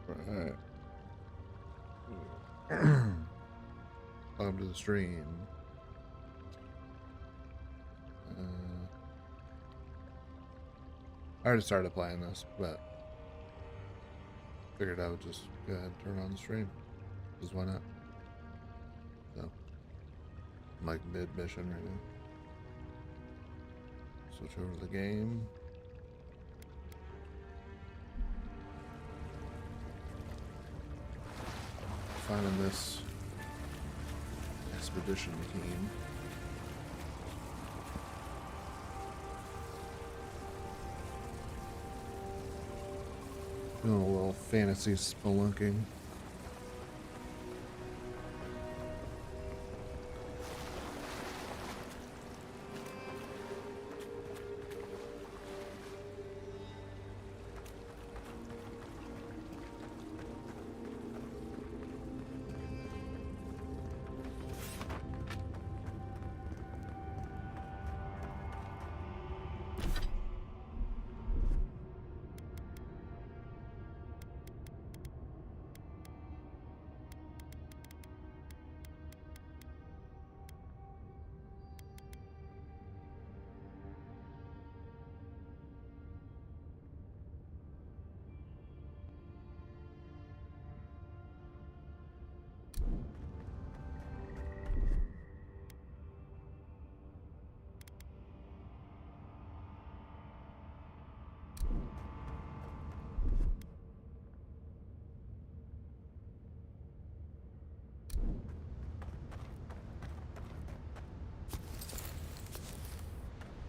Alright. Welcome to the stream. I already started playing this, but figured I would just go ahead and turn on the stream. Because why not? So, I'm like mid-mission right now. Switch over to the game. Finding this expedition team. Doing a little fantasy spelunking.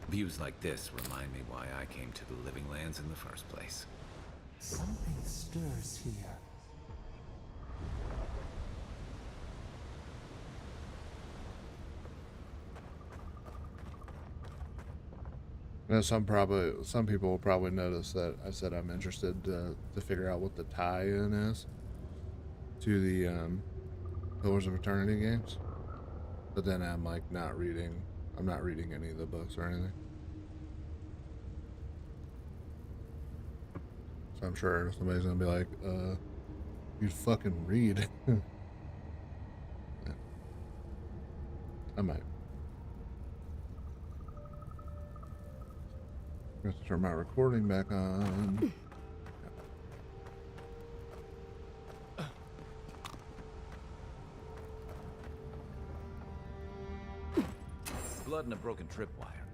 Views like this remind me why I came to the Living Lands in the first place. Something stirs here. Now, some people will probably notice that I said I'm interested to figure out what the tie-in is to the Pillars of Eternity games, but then I'm like I'm not reading any of the books or anything. So I'm sure somebody's gonna be like, you fucking read. Yeah. I might. I have to turn my recording back on. Blood and a broken tripwire.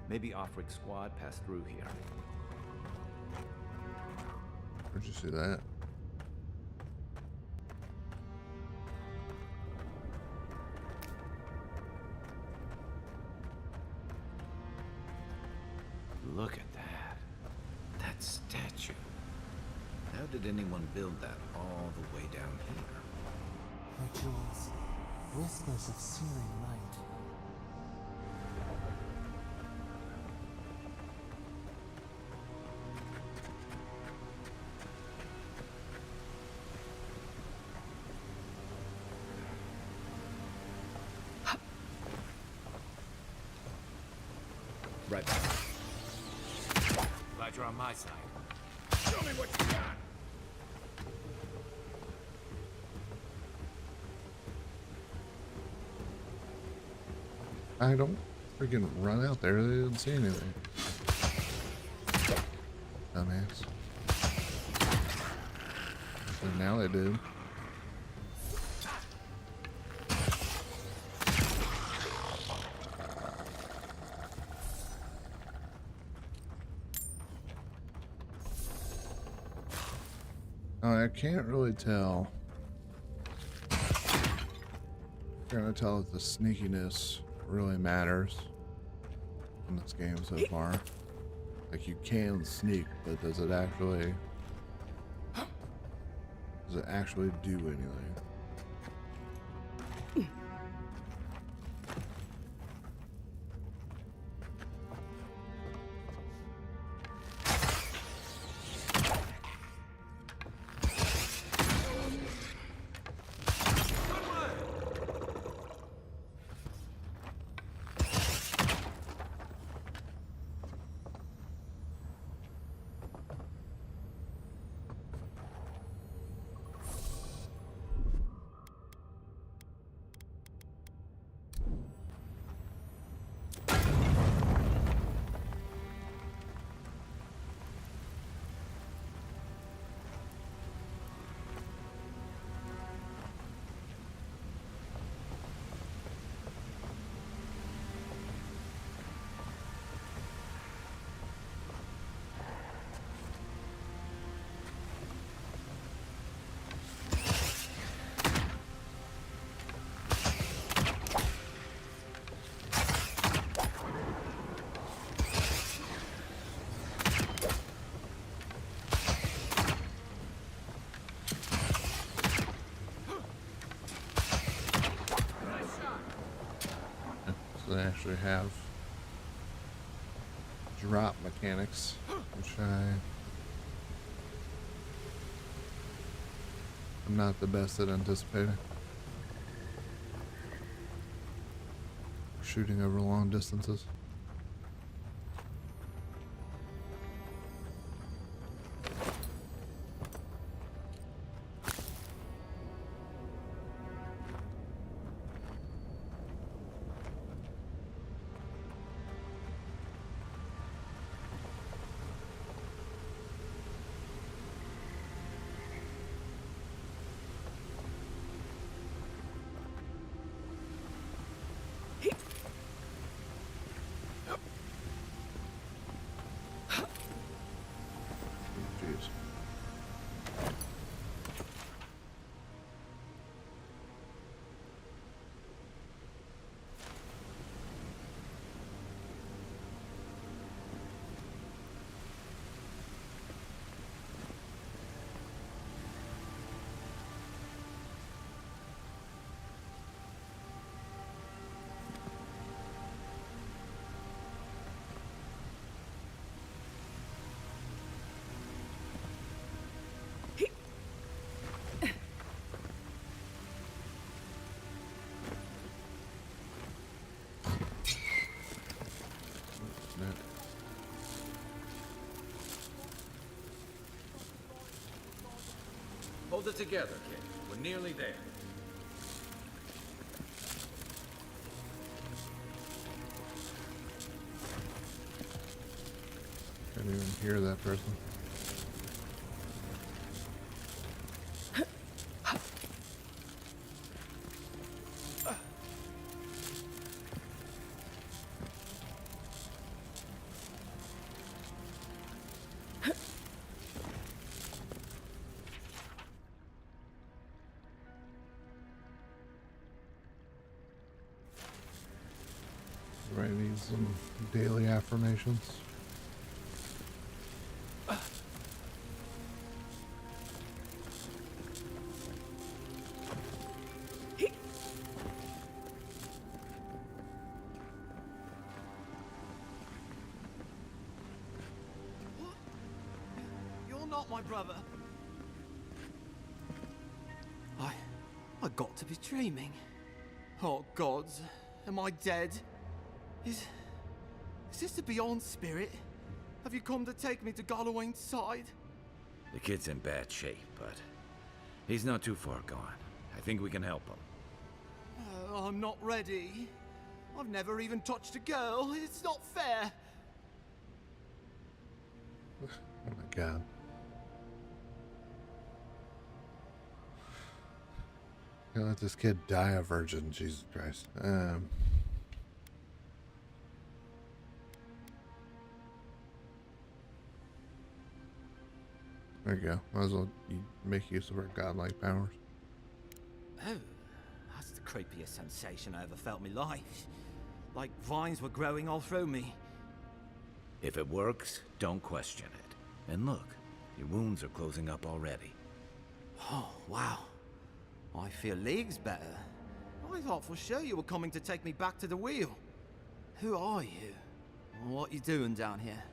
Maybe Offric squad passed through here. Where'd you see that? Look at that. That statue. How did anyone build that all the way down here? Rituals, whispers of searing light. Right back. Glad you're on my side. Show me what you got! I don't freaking run out there. They didn't see anything. Dumbass. And now they do. I can't really tell. I'm gonna tell if the sneakiness really matters in this game so far. Like, you can sneak, but does it actually do anything? they actually have drop mechanics, which I'm not the best at anticipating. Shooting over long distances. Jeez. Hold it together, kid. We're nearly there. Can't even hear that person. Writing some daily affirmations. You're not my brother. I got to be dreaming. Oh gods, am I dead? Is this the Beyond Spirit? Have you come to take me to God-Lickin's side? The kid's in bad shape, but he's not too far gone. I think we can help him. I'm not ready. I've never even touched a girl. It's not fair. Oh my god. Gonna let this kid die a virgin, Jesus Christ. There you go. Might as well make use of our godlike powers. Oh, that's the creepiest sensation I ever felt in my life. Like vines were growing all through me. If it works, don't question it. And look, your wounds are closing up already. Oh, wow. I feel leagues better. I thought for sure you were coming to take me back to the wheel. Who are you? What you doing down here?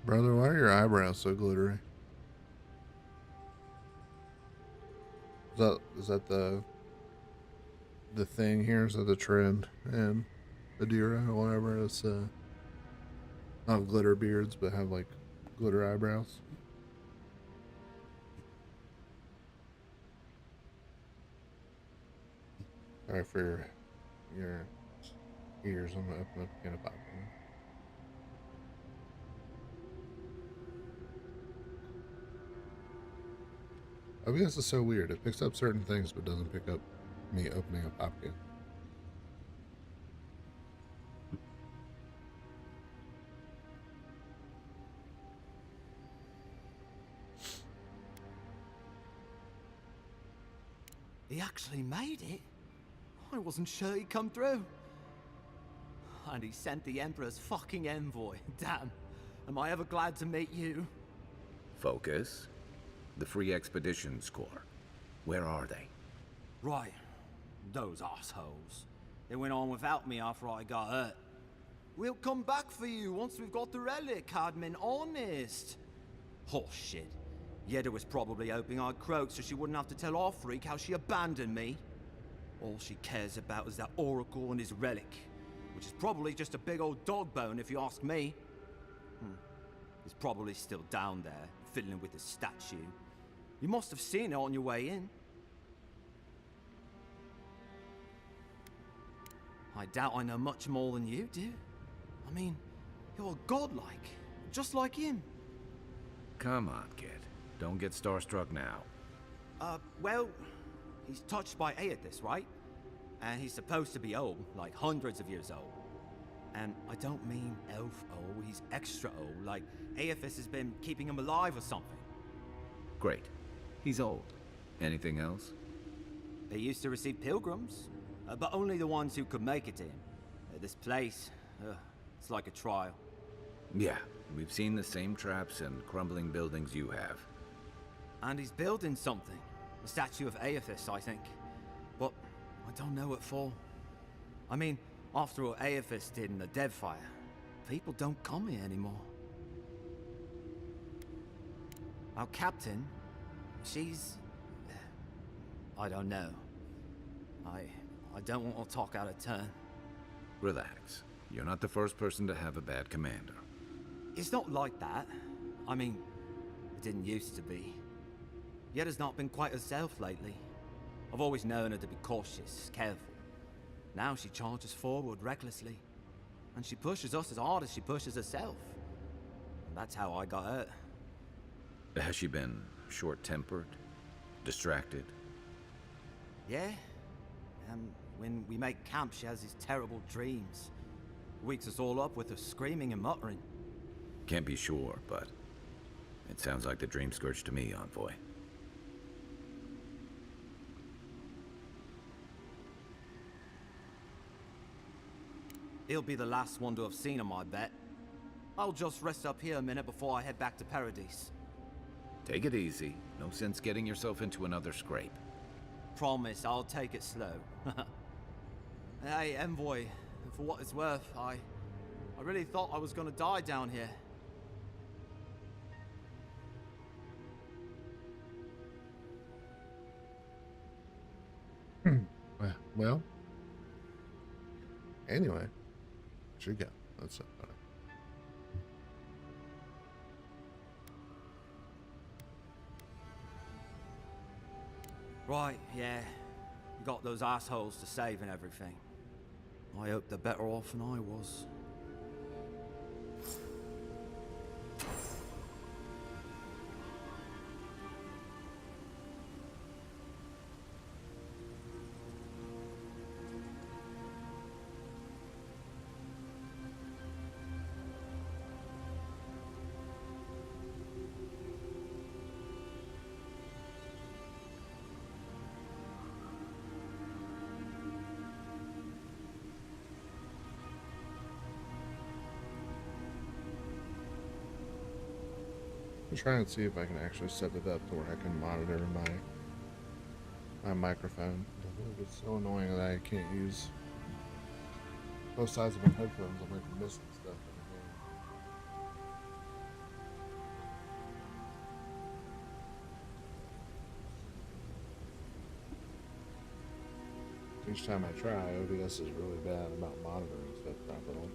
Brother, why are your eyebrows so glittery? Is that the thing here? Is that the trend in Adira or whatever? It's not glitter beards, but have like glitter eyebrows. Sorry for your ears. I'm gonna open up a can of popcorn. OBS is so weird. It picks up certain things, but doesn't pick up me opening a pop can. He actually made it? I wasn't sure he'd come through. And he sent the Emperor's fucking envoy. Damn. Am I ever glad to meet you? Focus. The Free Expeditions Corps. Where are they? Right. Those assholes. They went on without me after I got hurt. We'll come back for you once we've got the relic, Cadman, honest. Oh, shit. Yeda was probably hoping I'd croak so she wouldn't have to tell our freak how she abandoned me. All she cares about is that oracle and his relic, which is probably just a big old dog bone if you ask me. He's probably still down there, fiddling with the statue. You must have seen it on your way in. I doubt I know much more than you do. I mean, you're godlike, just like him. Come on, kid. Don't get starstruck now. Well, he's touched by Aethys, right? And he's supposed to be old, like hundreds of years old. And I don't mean elf old, he's extra old, like Aethys has been keeping him alive or something. Great. He's old. Anything else? They used to receive pilgrims, but only the ones who could make it to him. This place, it's like a trial. Yeah, we've seen the same traps and crumbling buildings you have. And he's building something. A statue of Aethys, I think. But I don't know what for. I mean, after all Aethys did in the Deadfire, people don't come here anymore. Our captain, she's... I don't know. I don't want to talk out of turn. Relax. You're not the first person to have a bad commander. It's not like that. I mean, it didn't used to be. Yeda's not been quite herself lately. I've always known her to be cautious, careful. Now she charges forward recklessly. And she pushes us as hard as she pushes herself. And that's how I got hurt. Has she been short-tempered? Distracted? Yeah? When we make camp, she has these terrible dreams. Wakes us all up with her screaming and muttering. Can't be sure, but it sounds like the dream scourge to me, Envoy. He'll be the last one to have seen him, I bet. I'll just rest up here a minute before I head back to Paradise. Take it easy. No sense getting yourself into another scrape. Promise, I'll take it slow. Hey, Envoy, for what it's worth, I really thought I was gonna die down here. Well, anyway, should go. That's it. Right, yeah. You got those assholes to save and everything. I hope they're better off than I was. I'm trying to see if I can actually set it up to where I can monitor my microphone. It's so annoying that I can't use both sides of my headphones. I'm like missing stuff in the game. Each time I try, OBS is really bad about monitoring stuff properly.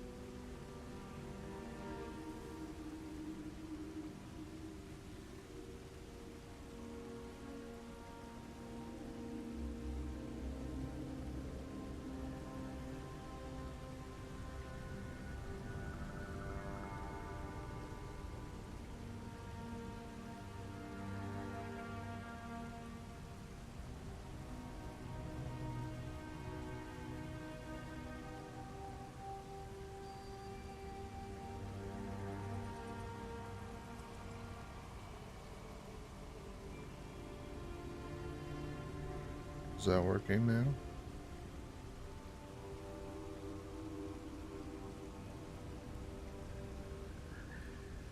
Is that working now?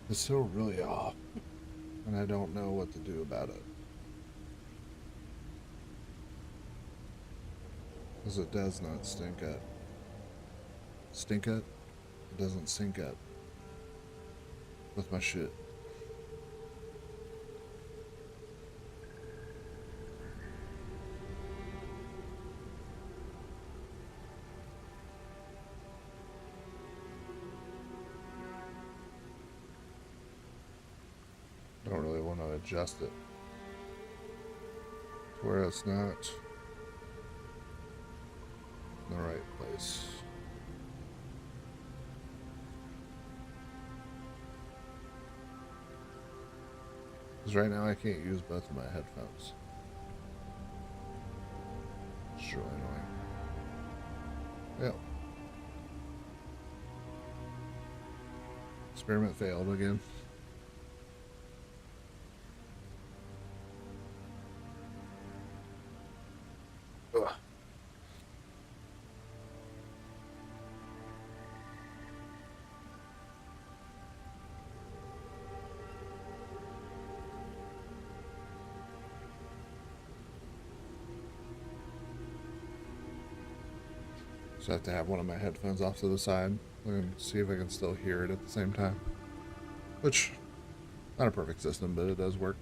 It's still really off, and I don't know what to do about it. Because it does not stink up. Stink up? It doesn't sync up with my shit. Don't really want to adjust it to where it's not in the right place. Because right now I can't use both of my headphones. It's really annoying. Yep. Experiment failed again. Ugh. So I have to have one of my headphones off to the side and see if I can still hear it at the same time. Which, not a perfect system, but it does work.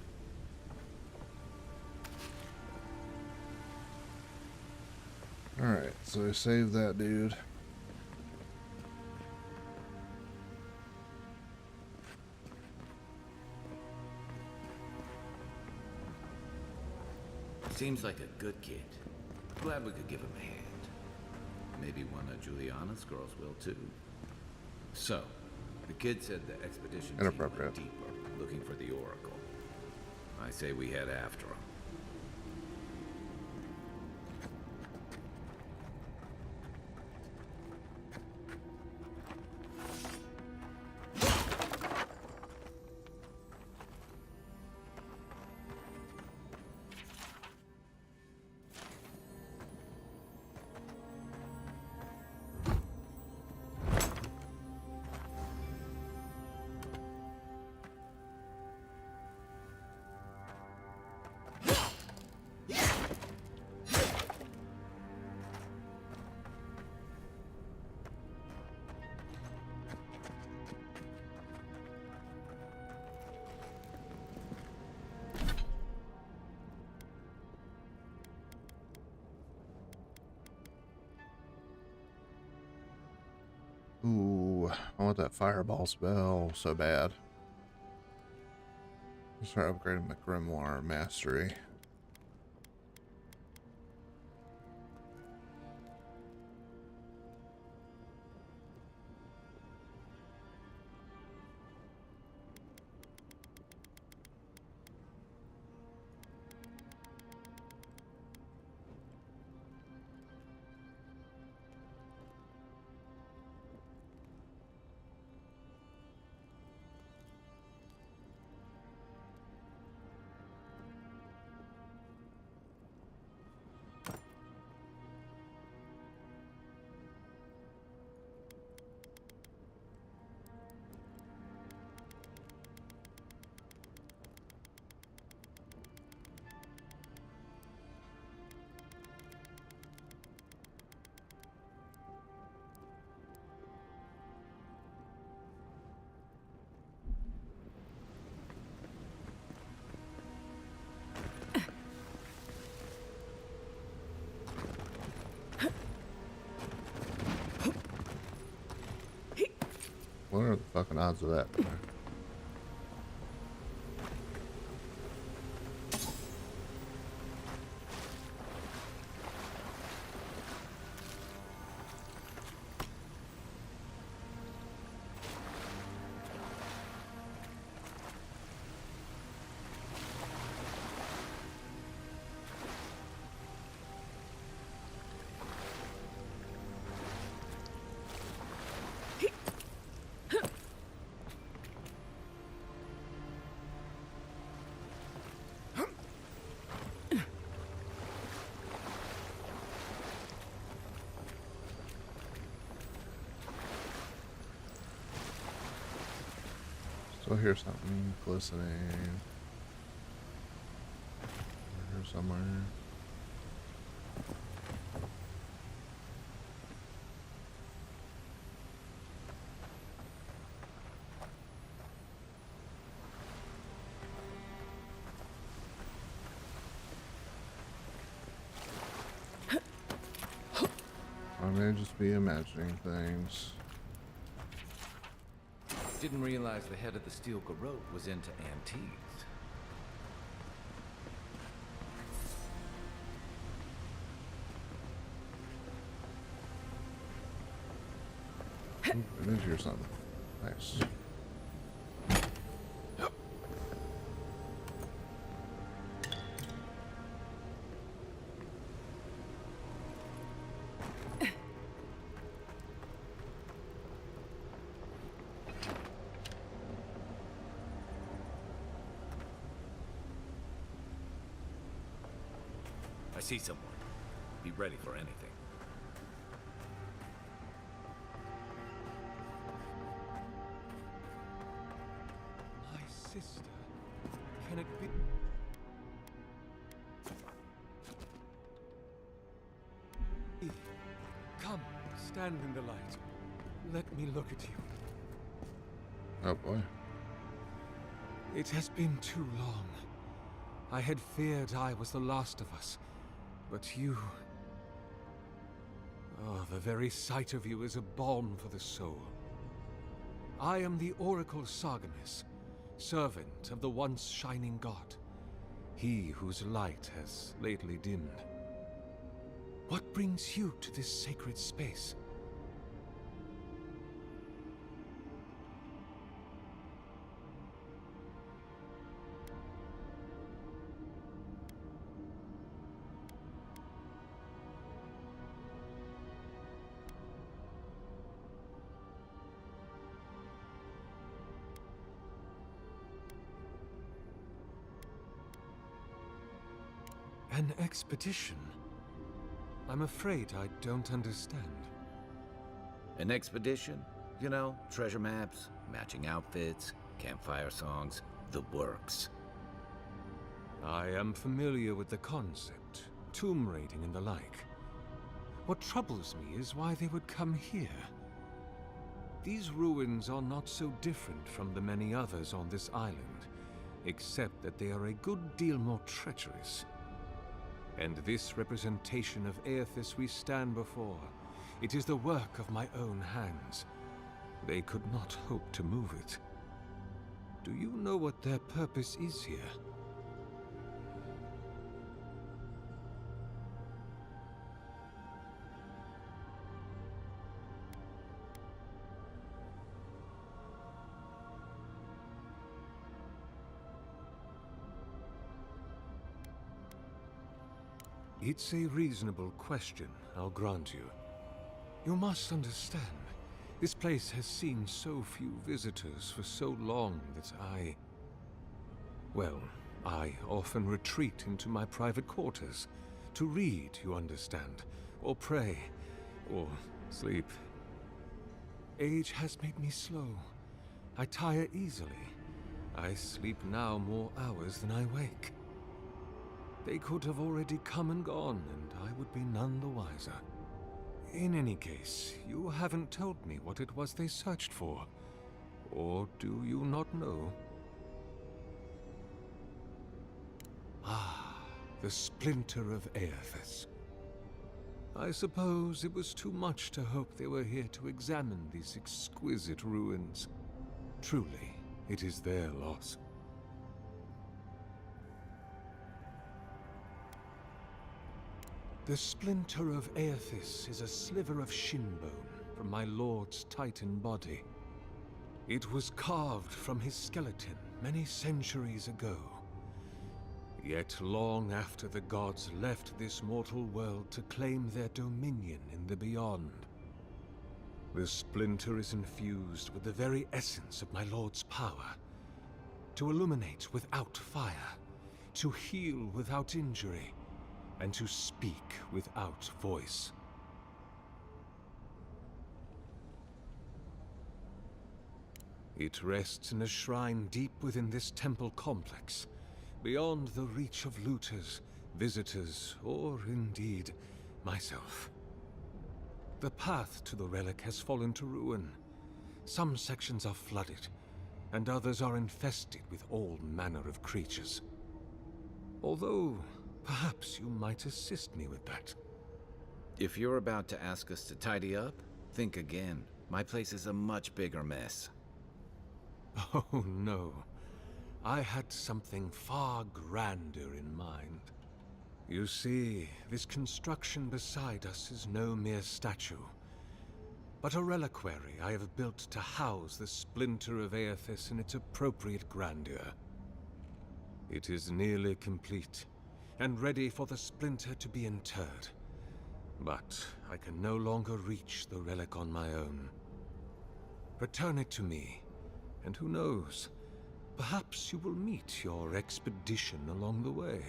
Alright, so I saved that dude. Seems like a good kid. Glad we could give him a hand. Maybe one of Juliana's girls will too. So, the kid said the expedition team Inappropriate. went deeper, looking for the Oracle. I say we head after him. Ooh, I want that fireball spell so bad. Start upgrading my grimoire mastery. What are the fucking odds of that? So here's something glistening. Here somewhere. may just be imagining things. Didn't realize the head of the steel garrote was into antiques. Ooh, I did hear something. Nice. I see someone. Be ready for anything. My sister. Can it be? Come, stand in the light. Let me look at you. Oh boy. It has been too long. I had feared I was the last of us, but you... Oh, the very sight of you is a balm for the soul. I am the Oracle Sargemus, servant of the once shining god, he whose light has lately dimmed. What brings you to this sacred space? An expedition? I'm afraid I don't understand. An expedition? You know, treasure maps, matching outfits, campfire songs, the works. I am familiar with the concept, tomb raiding and the like. What troubles me is why they would come here. These ruins are not so different from the many others on this island, except that they are a good deal more treacherous. And this representation of Aethys we stand before, it is the work of my own hands. They could not hope to move it. Do you know what their purpose is here? It's a reasonable question, I'll grant you. You must understand, this place has seen so few visitors for so long that well, I often retreat into my private quarters. To read, you understand, or pray, or sleep. Age has made me slow. I tire easily. I sleep now more hours than I wake. They could have already come and gone, and I would be none the wiser. In any case, you haven't told me what it was they searched for. Or do you not know? Ah, the splinter of Aethys. I suppose it was too much to hope they were here to examine these exquisite ruins. Truly, it is their loss. The splinter of Aethys is a sliver of shinbone from my lord's titan body. It was carved from his skeleton many centuries ago. Yet long after the gods left this mortal world to claim their dominion in the beyond, the splinter is infused with the very essence of my lord's power. To illuminate without fire, to heal without injury, and to speak without voice. It rests in a shrine deep within this temple complex, beyond the reach of looters, visitors, or indeed, myself. The path to the relic has fallen to ruin. Some sections are flooded, and others are infested with all manner of creatures. Although, perhaps you might assist me with that. If you're about to ask us to tidy up, think again. My place is a much bigger mess. Oh, no. I had something far grander in mind. You see, this construction beside us is no mere statue, but a reliquary I have built to house the splinter of Aethys in its appropriate grandeur. It is nearly complete, and ready for the splinter to be interred. But I can no longer reach the relic on my own. Return it to me, and who knows, perhaps you will meet your expedition along the way.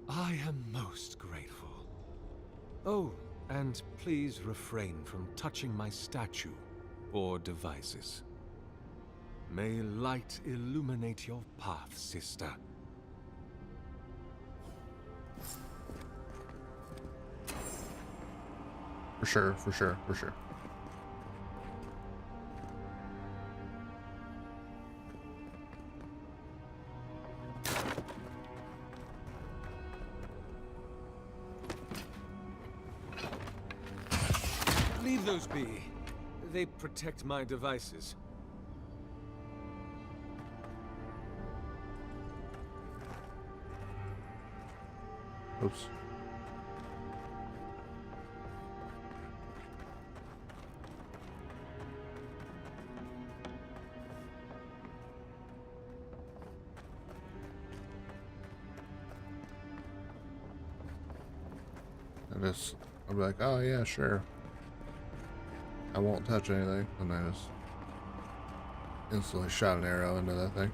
I am most grateful. Oh, and please refrain from touching my statue or devices. May light illuminate your path, sister. For sure, for sure, for sure. Leave those be. They protect my devices. Oops. I'll be like, oh yeah, sure. I won't touch anything. And I just instantly shot an arrow into that thing.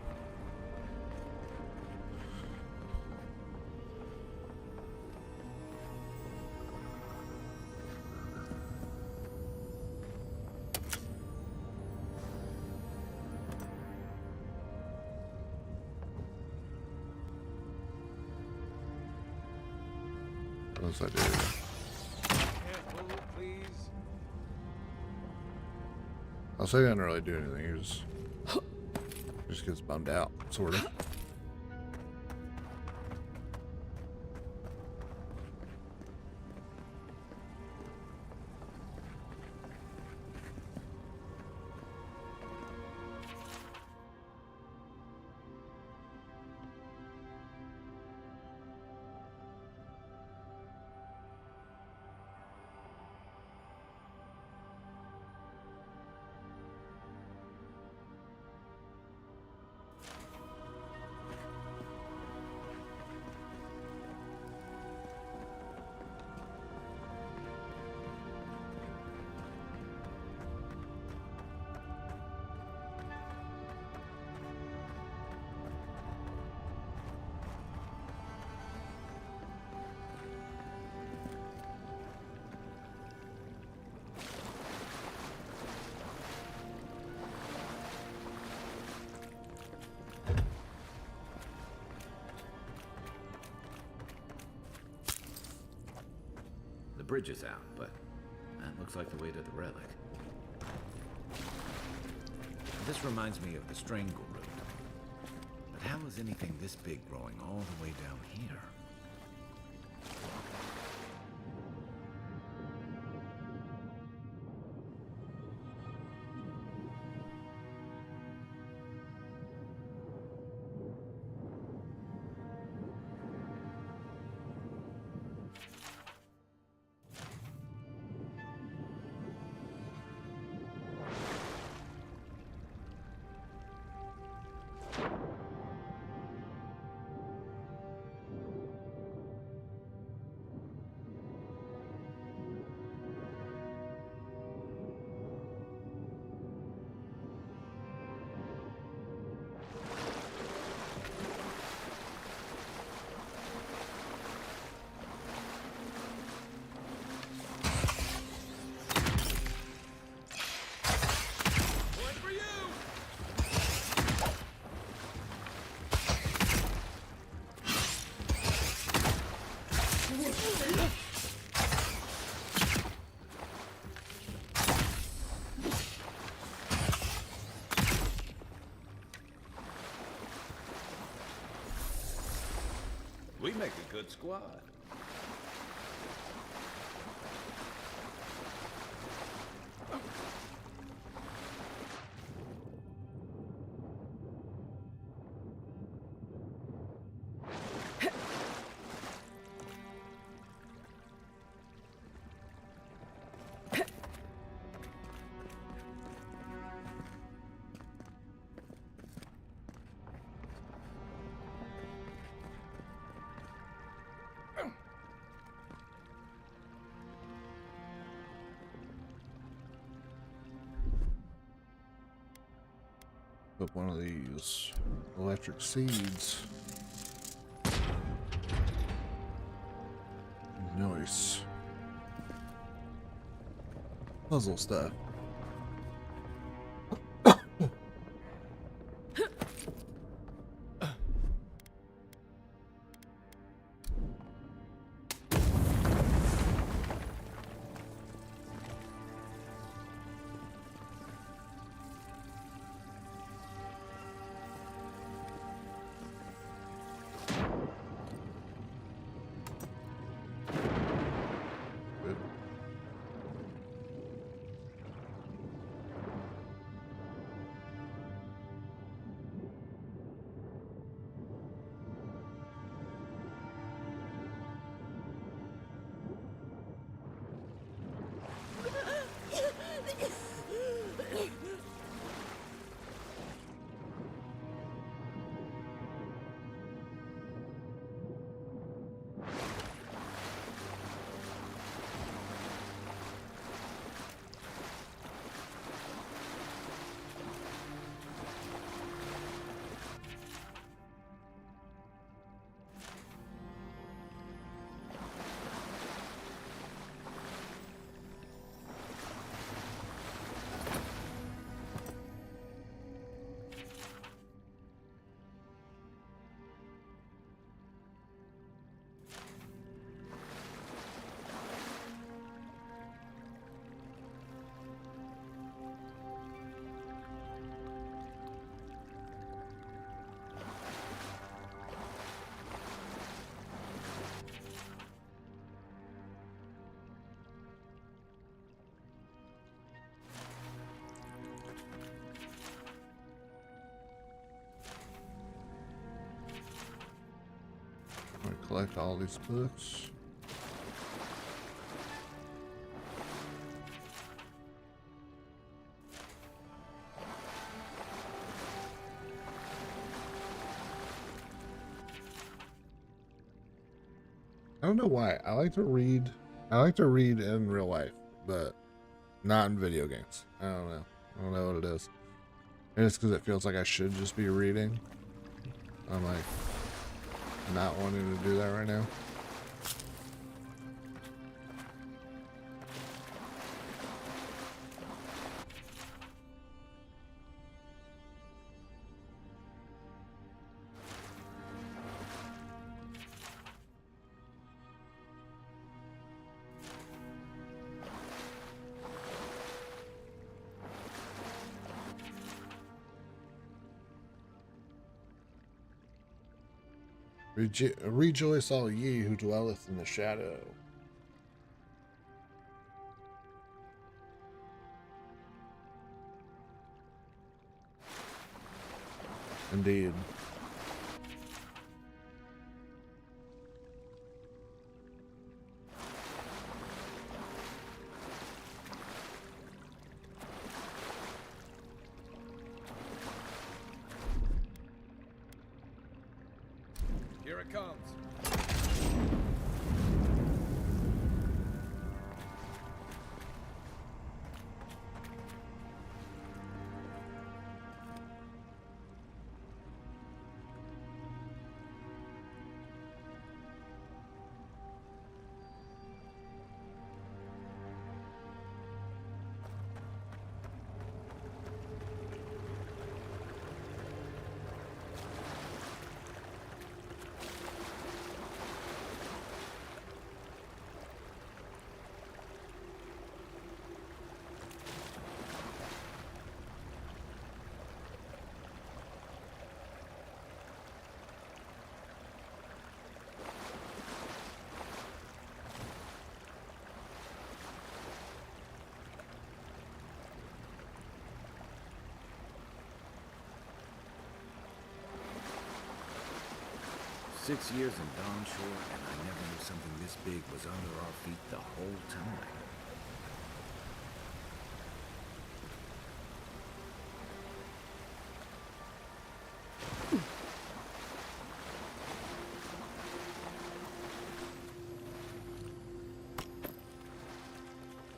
What else I do? Careful, please. I'll say he doesn't really do anything. He just gets bummed out, sort of. The bridge is out, but that looks like the way to the relic. This reminds me of the Strangle Root. But how is anything this big growing all the way down here? make a good squad. Put one of these electric seeds. Nice. Puzzle stuff. Good. I'm gonna collect all these books. I don't know why. I like to read. I like to read in real life, but not in video games. I don't know. I don't know what it is. Maybe it's because it feels like I should just be reading. I'm like not wanting to do that right now. Rejoice all ye who dwelleth in the shadow. Indeed. Here it comes. 6 years in Dawn Shore, and I never knew something this big was under our feet the whole time.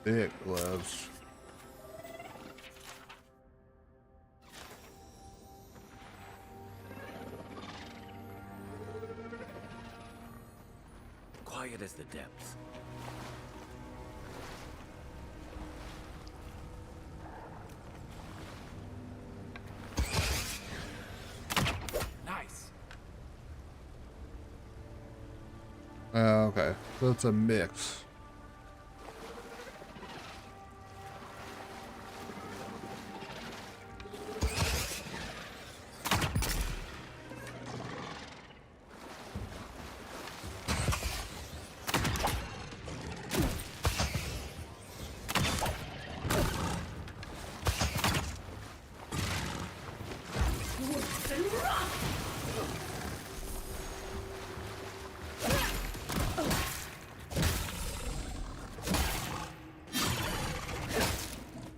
Thick gloves. Quiet as the depths. Nice. Okay, so it's a mix.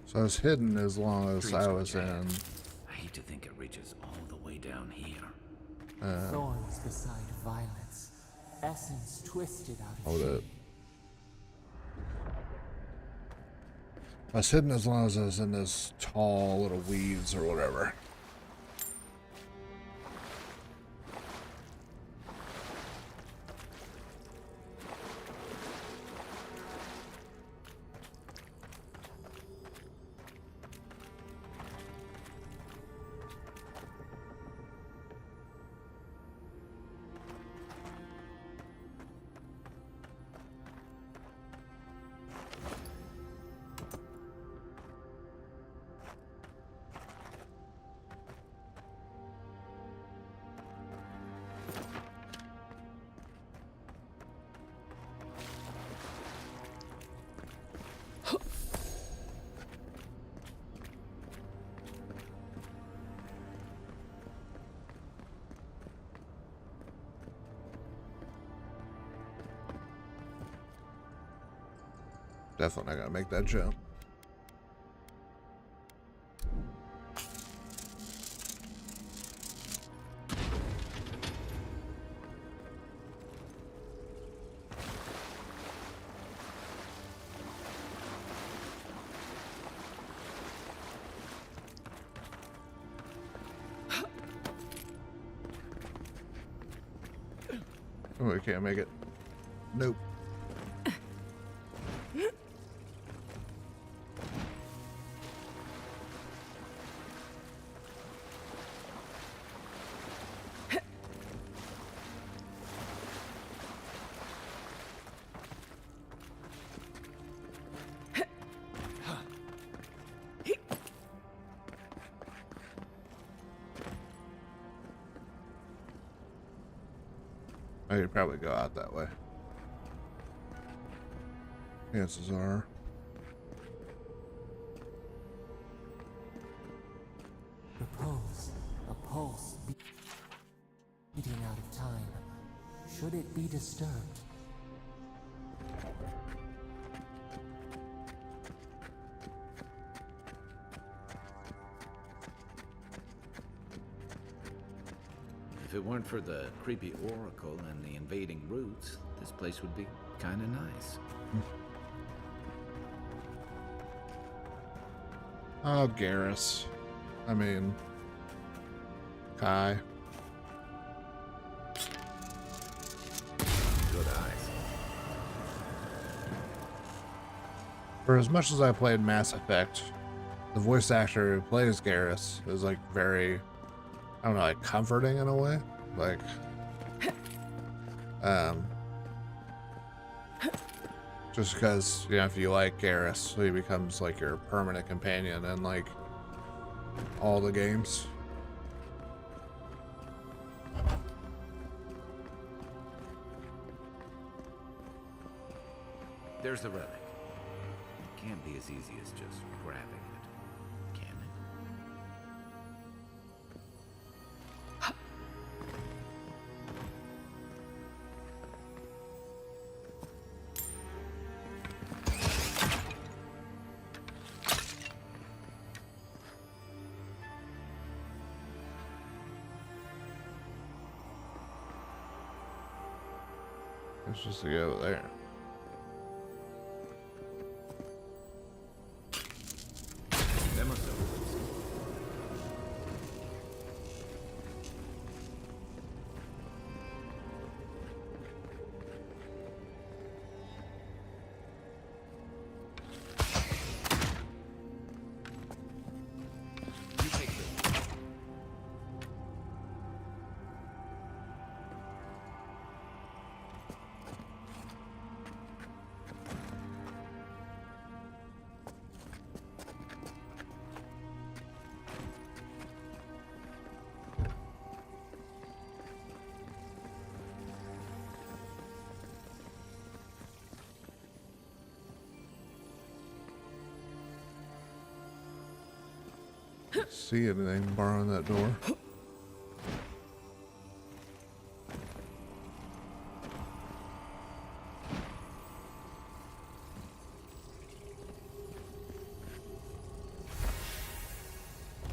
So it's hidden as long as I was in. I hate to think it reaches all the way down here. Thorns beside violets. Essence twisted out of Hold shade. it. I was hidden as long as I was in this tall little weeds or whatever. Definitely not gonna make that jump. Oh, we can't make it. Nope. I could probably go out that way. Chances are. Repose, a pulse beating out of time. Should it be disturbed? If it weren't for the creepy oracle and the invading roots, this place would be kind of nice. Oh, Garrus. I mean, Kai. Good eyes. For as much as I played Mass Effect, the voice actor who plays Garrus is like very, I don't know, like comforting in a way. Like, just because, you know, if you like Garrus, he becomes like your permanent companion in like all the games. There's the relic. It can't be as easy as just grabbing it, can it? It's just to go there. That must have. You take this. See anything borrowing that door?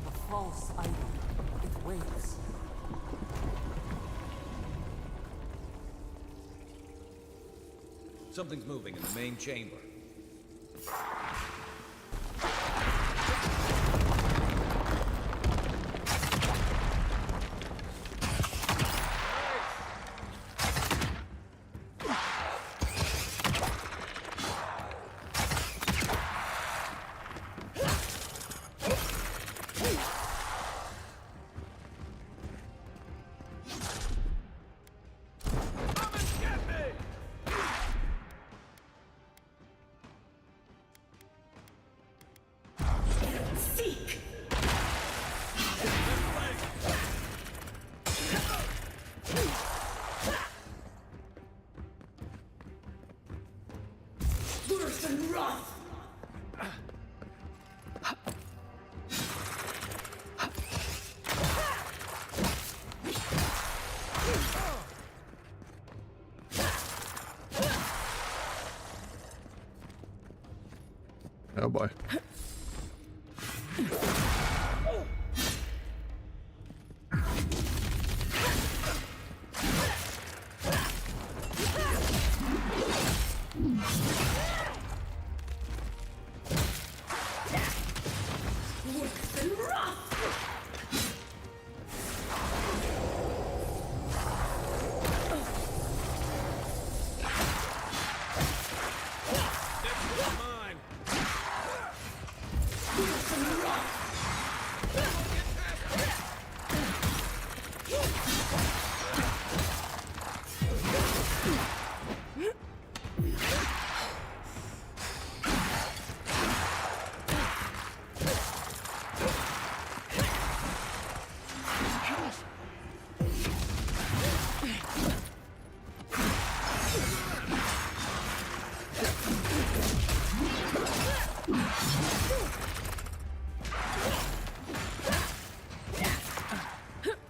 A false idol. It waits. Something's moving in the main chamber. Oh boy.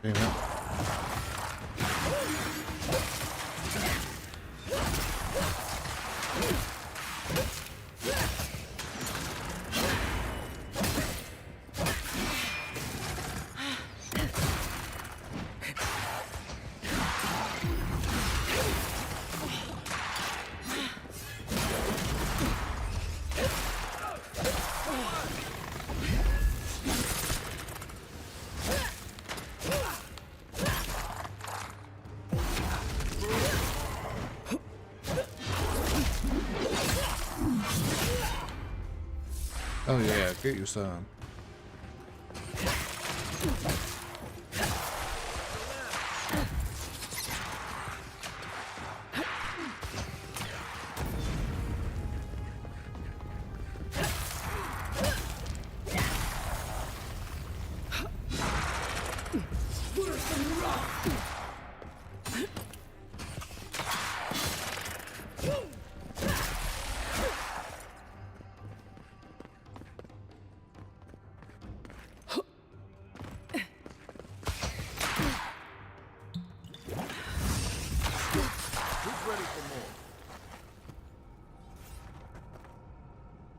Amen. Oh yeah, get you some.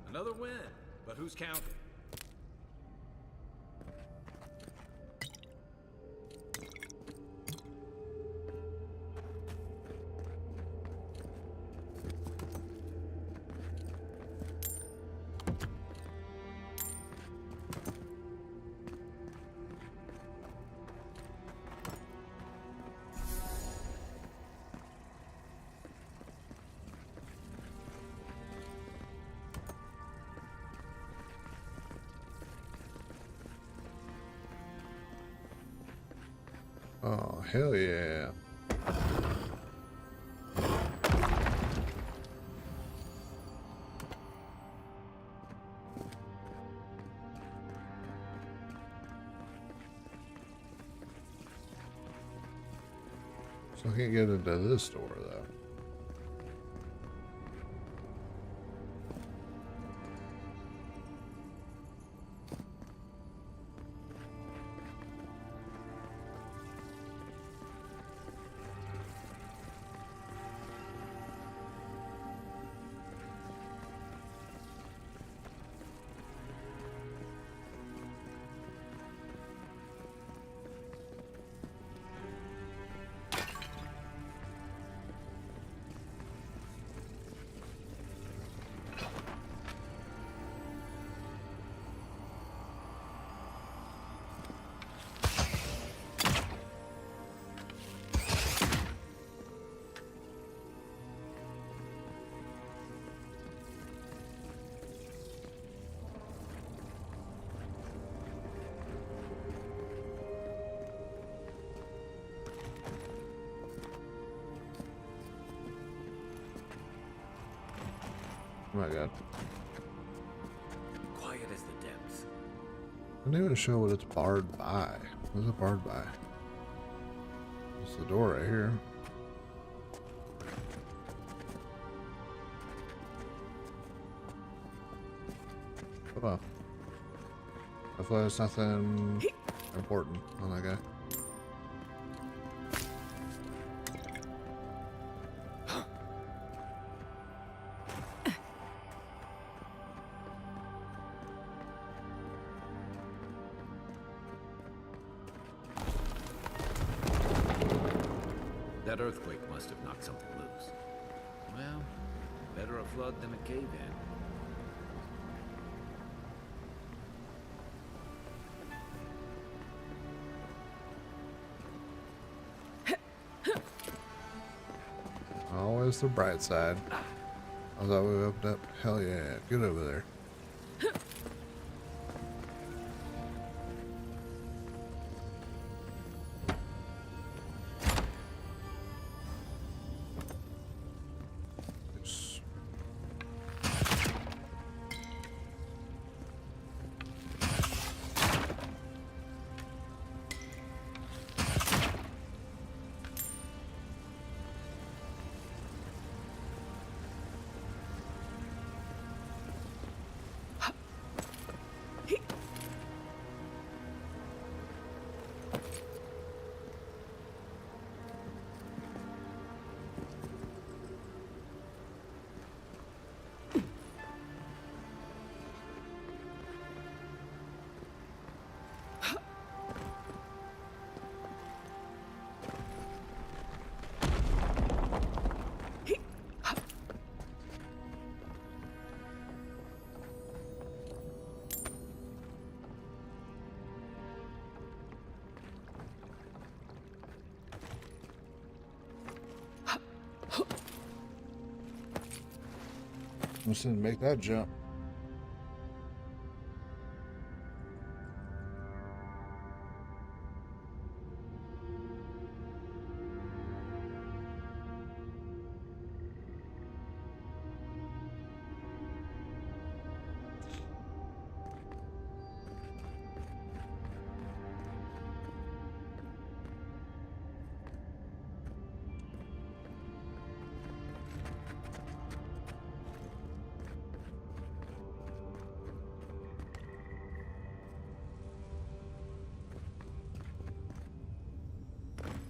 Another win, but who's counting? Oh, hell yeah. So I can't get into this door, though. Oh my god. Quiet as the depths. I didn't even show what it's barred by. What's it barred by? It's the door right here. Oh. Hopefully there's nothing important on that guy. That earthquake must have knocked something loose. Well, better a flood than a cave-in. Always the bright side. I thought we opened up. Hell yeah. Get over there. Yes. Just didn't make that jump.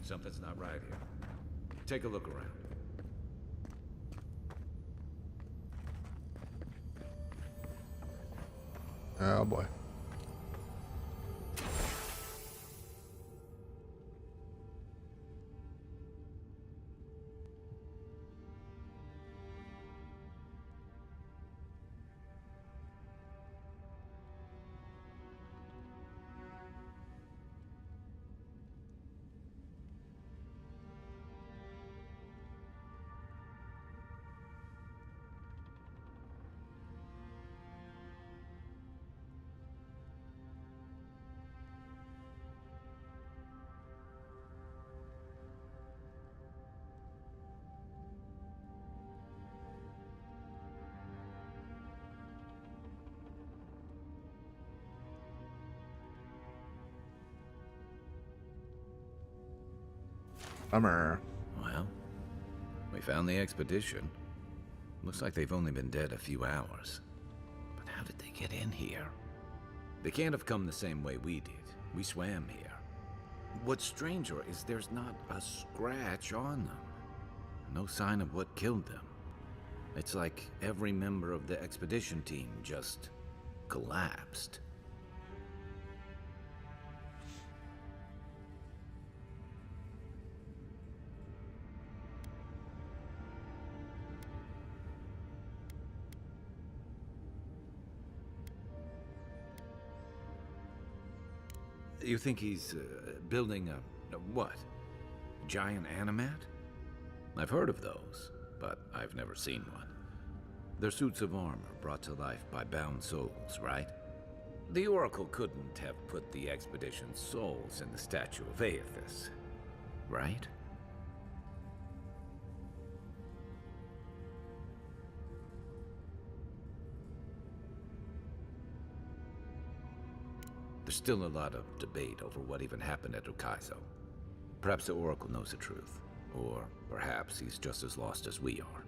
Something's not right here. Take a look around. Oh boy. Bummer. Well, we found the expedition. Looks like they've only been dead a few hours. But how did they get in here? They can't have come the same way we did. We swam here. What's stranger is there's not a scratch on them. No sign of what killed them. It's like every member of the expedition team just collapsed. You think he's building a what? Giant animat? I've heard of those, but I've never seen one. They're suits of armor brought to life by bound souls, right? The Oracle couldn't have put the expedition's souls in the statue of Aethys, right? There's still a lot of debate over what even happened at Ukaizo. Perhaps the Oracle knows the truth, or perhaps he's just as lost as we are.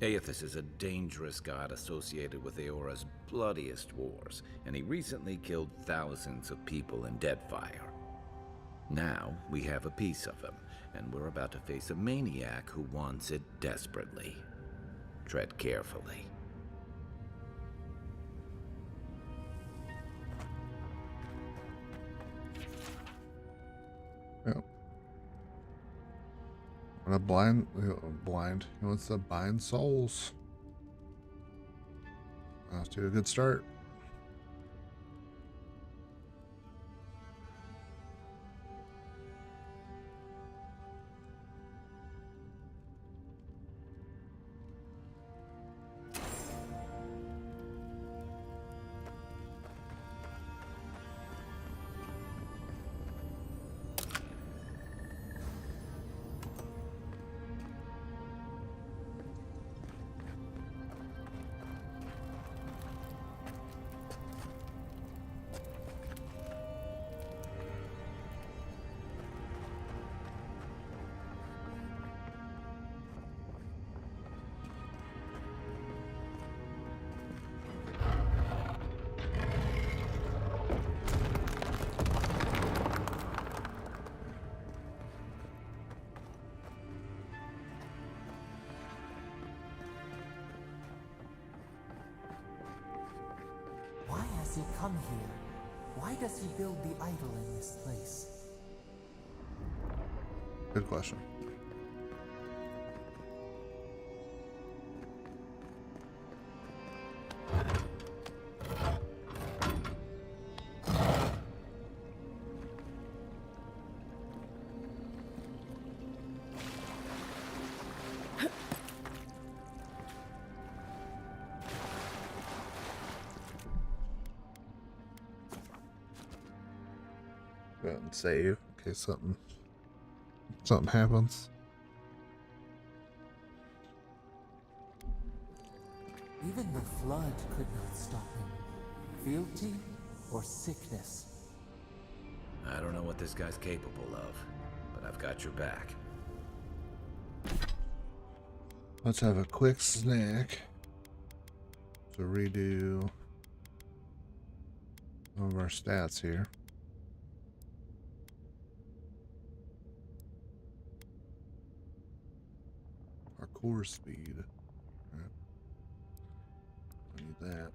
Aethys is a dangerous god associated with Eora's bloodiest wars, and he recently killed thousands of people in Deadfire. Now, we have a piece of him, and we're about to face a maniac who wants it desperately. Tread carefully. Yep. What a blind. He wants to bind souls. Off to a good start. Why has he come here? Why does he build the idol in this place? Good question. Go ahead and save in case something happens. Even the flood could not stop him. Fealty or sickness? I don't know what this guy's capable of, but I've got your back. Let's have a quick snack to redo some of our stats here. Our core speed. Right. I need that.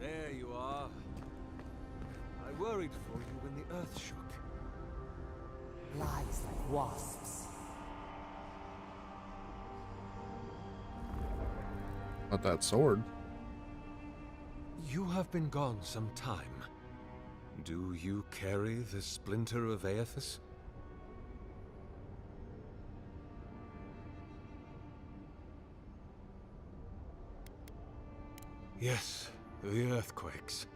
There you are. I worried for you when the earth shook. Lies like wasps. Not that sword. You have been gone some time. Do you carry the splinter of Aethys? Yes, the earthquakes,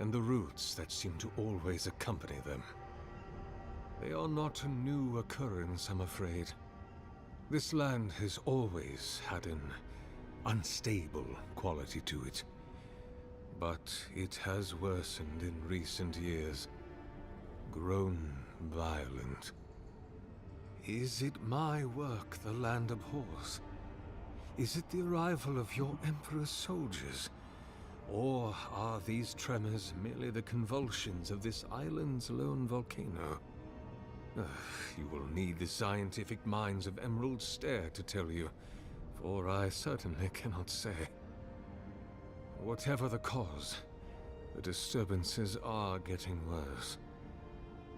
and the roots that seem to always accompany them. They are not a new occurrence, I'm afraid. This land has always had an unstable quality to it. But it has worsened in recent years, grown violent. Is it my work the land abhors? Is it the arrival of your Emperor's soldiers? Or are these tremors merely the convulsions of this island's lone volcano? You will need the scientific minds of Emerald Stair to tell you, for I certainly cannot say. Whatever the cause, the disturbances are getting worse.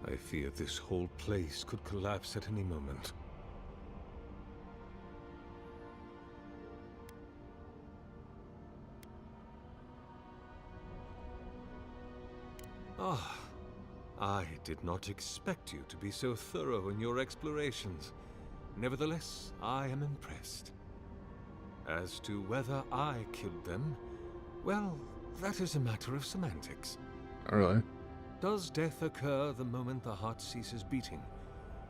I fear this whole place could collapse at any moment. Ah, I did not expect you to be so thorough in your explorations. Nevertheless, I am impressed. As to whether I killed them, well, that is a matter of semantics. Not really. Does death occur the moment the heart ceases beating,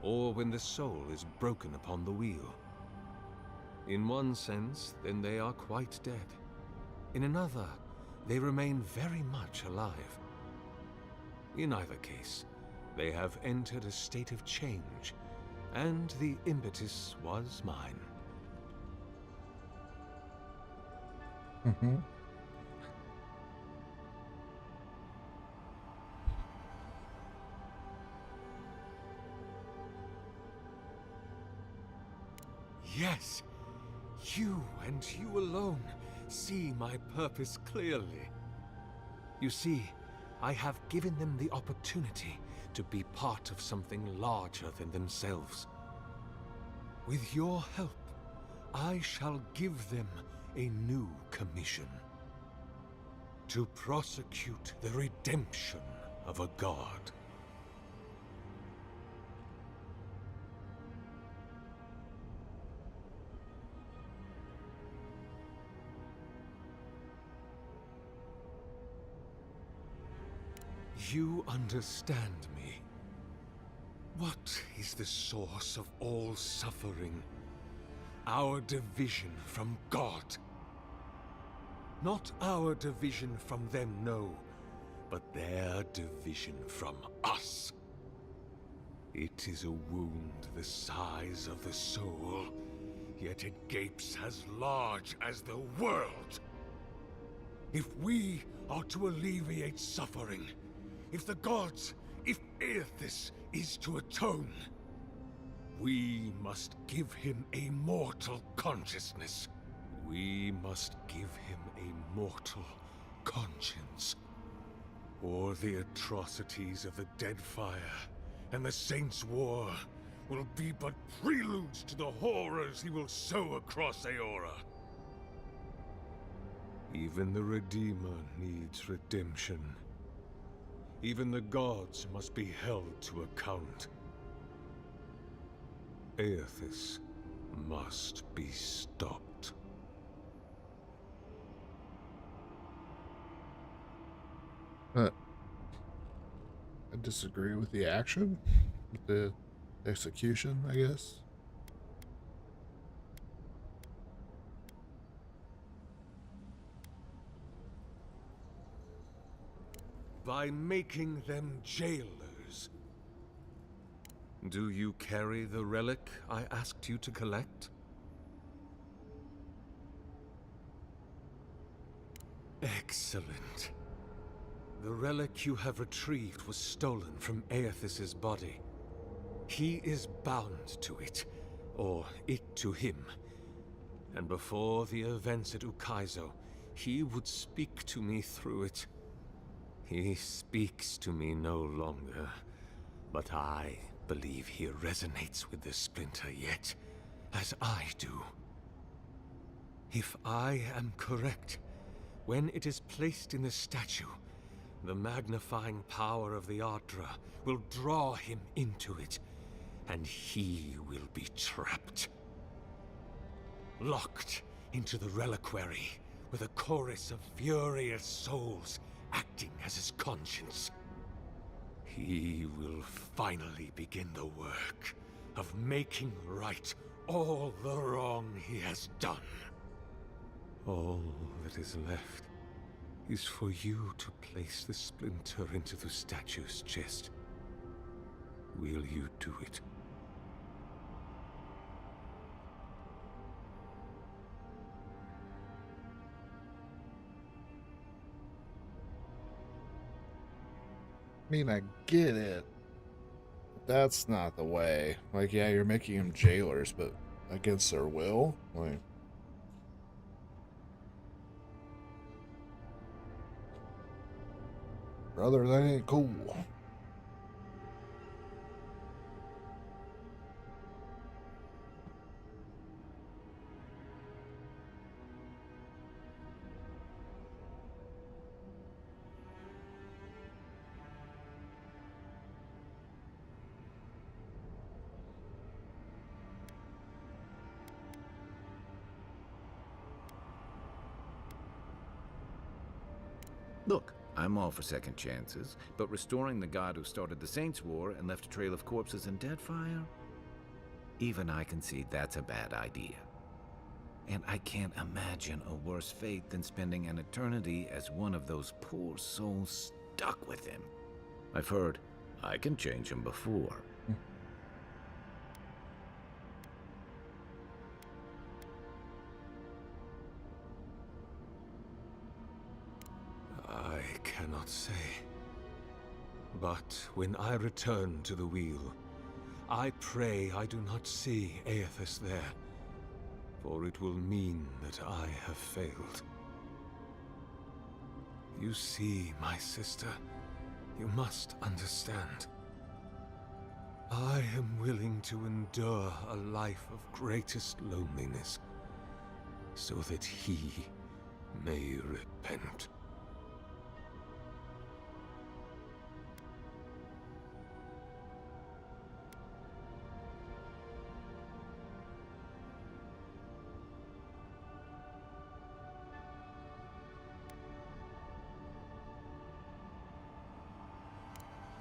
or when the soul is broken upon the wheel? In one sense, then they are quite dead. In another, they remain very much alive. In either case, they have entered a state of change, and the impetus was mine. Mm-hmm. Yes, you and you alone see my purpose clearly. You see, I have given them the opportunity to be part of something larger than themselves. With your help, I shall give them a new commission. To prosecute the redemption of a god. You understand me. What is the source of all suffering? Our division from God. Not our division from them, no, but their division from us. It is a wound the size of the soul, yet it gapes as large as the world. If we are to alleviate suffering, if the gods, if Aethys is to atone, we must give him a mortal consciousness. We must give him a mortal conscience. Or the atrocities of the Deadfire and the Saints' War will be but preludes to the horrors he will sow across Aora. Even the Redeemer needs redemption. Even the gods must be held to account. Aethys must be stopped. I disagree with the action, with the execution, I guess. By making them jailers. Do you carry the relic I asked you to collect? Excellent. The relic you have retrieved was stolen from Aethys' body. He is bound to it, or it to him. And before the events at Ukaizo, he would speak to me through it. He speaks to me no longer, but I believe he resonates with the splinter yet, as I do. If I am correct, when it is placed in the statue, the magnifying power of the Ardra will draw him into it, and he will be trapped. Locked into the reliquary with a chorus of furious souls acting as his conscience. He will finally begin the work of making right all the wrong he has done. All that is left is for you to place the splinter into the statue's chest. Will you do it? I mean, I get it. That's not the way. Like, yeah, you're making them jailers, but against their will? Like, brother, that ain't cool. Look, I'm all for second chances, but restoring the god who started the Saints' War and left a trail of corpses and dead fire? Even I can see that's a bad idea. And I can't imagine a worse fate than spending an eternity as one of those poor souls stuck with him. I've heard I can change him before. I cannot say. But when I return to the wheel, I pray I do not see Aethys there, for it will mean that I have failed. You see, my sister, you must understand. I am willing to endure a life of greatest loneliness, so that he may repent.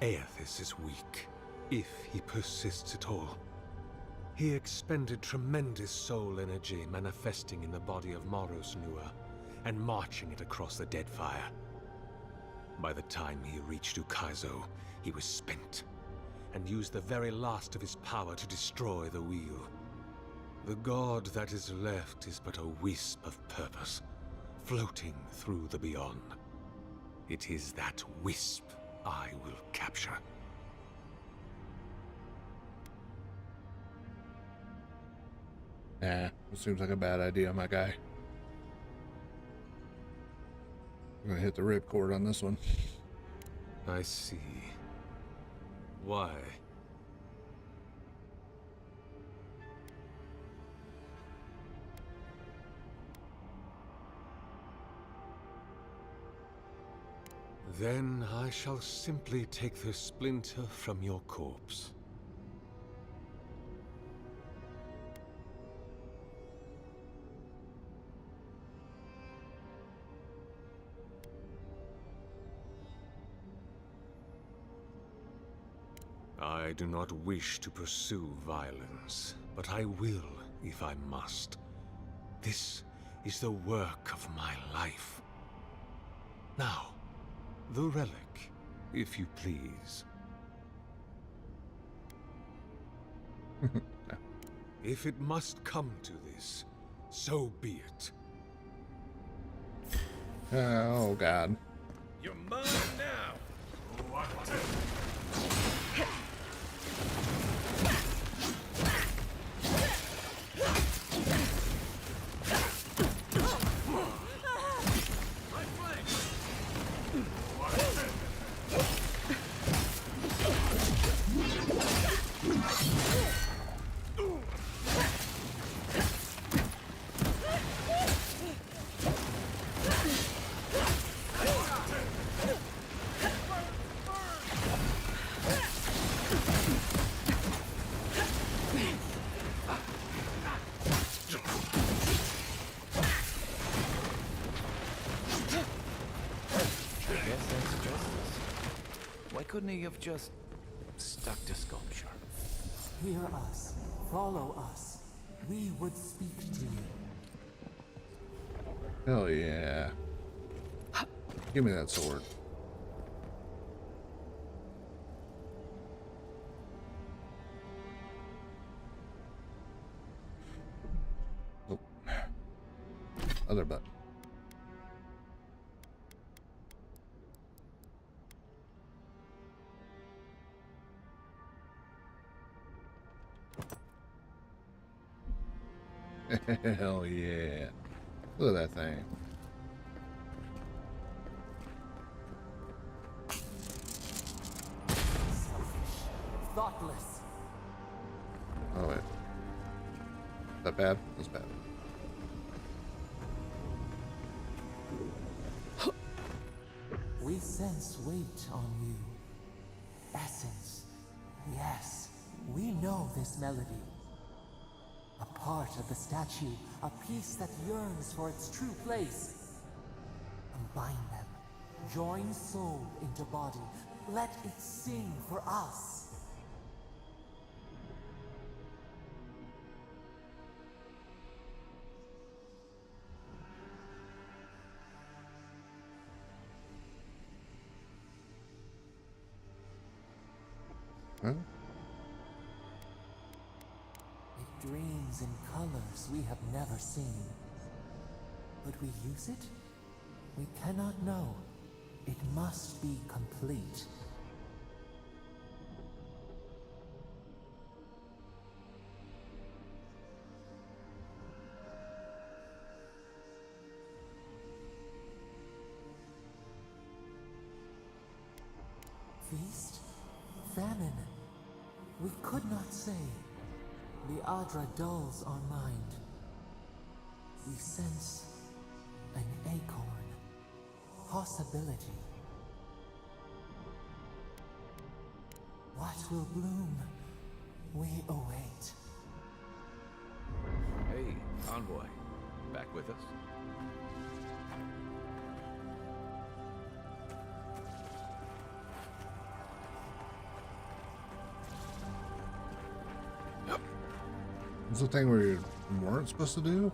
Aethys is weak, if he persists at all. He expended tremendous soul energy manifesting in the body of Moros Nua and marching it across the Deadfire. By the time he reached Ukaizo, he was spent, and used the very last of his power to destroy the wheel. The god that is left is but a wisp of purpose, floating through the beyond. It is that wisp I will capture. Nah, it seems like a bad idea, my guy. I'm gonna hit the ripcord on this one. I see. Why? Then I shall simply take the splinter from your corpse. I do not wish to pursue violence, but I will if I must. This is the work of my life. Now, the relic, if you please. If it must come to this, so be it. Oh, God. You're mine now. symphony of just stuck to sculpture. Hear us. Follow us. We would speak to you. Hell yeah. Give me that sword. Oh. Other button. Hell yeah. Look at that thing. Selfish. Thoughtless. Oh wait. Is that bad? That's bad. We sense weight on you. Essence. Yes, we know this melody. A part of the statue, a piece that yearns for its true place. Combine them. Join soul into body. Let it sing for us. Huh? It dreams in colors we have never seen. Would we use it? We cannot know. It must be complete. Feast? Famine? We could not say. The Adra dulls our mind. We sense an acorn. Possibility. What will bloom? We await. Hey, envoy. Back with us? Is the thing where you weren't supposed to do?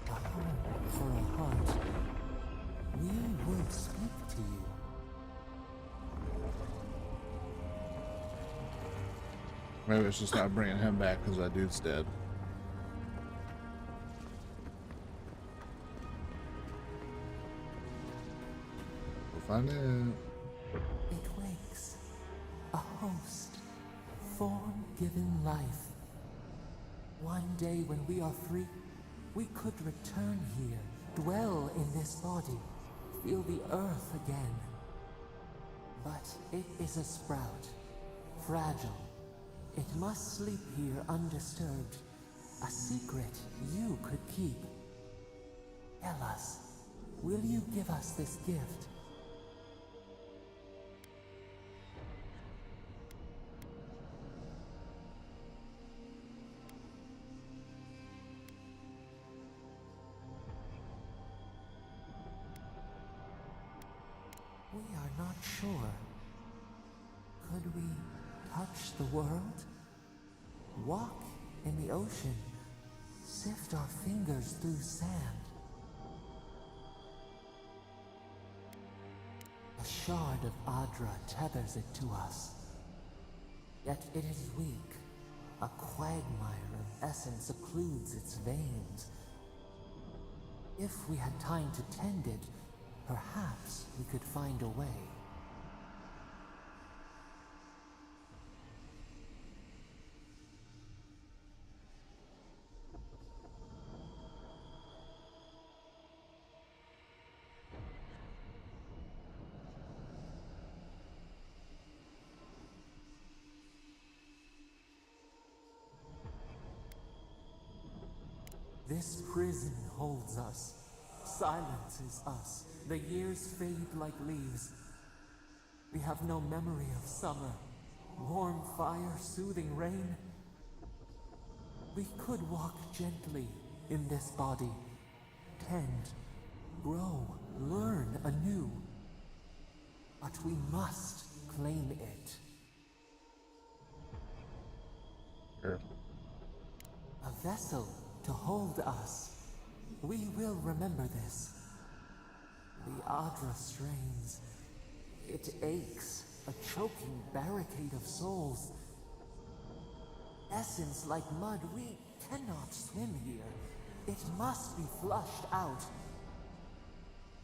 A home for a heart. We will speak to you. Maybe it's just not bringing him back because that dude's dead. We'll find out. It wakes. A host. Form given life. One day when we are free, we could return here, dwell in this body, feel the earth again. But it is a sprout, fragile. It must sleep here undisturbed. A secret you could keep. Tell us, will you give us this gift? We are not sure. Could we touch the world? Walk in the ocean? Sift our fingers through sand? A shard of Adra tethers it to us. Yet it is weak. A quagmire of essence occludes its veins. If we had time to tend it, perhaps we could find a way. This prison holds us, silences us. The years fade like leaves. We have no memory of summer, warm fire, soothing rain. We could walk gently in this body, tend, grow, learn anew. But we must claim it. Sure. A vessel to hold us. We will remember this. The Adra strains. It aches, a choking barricade of souls. Essence like mud, we cannot swim here. It must be flushed out.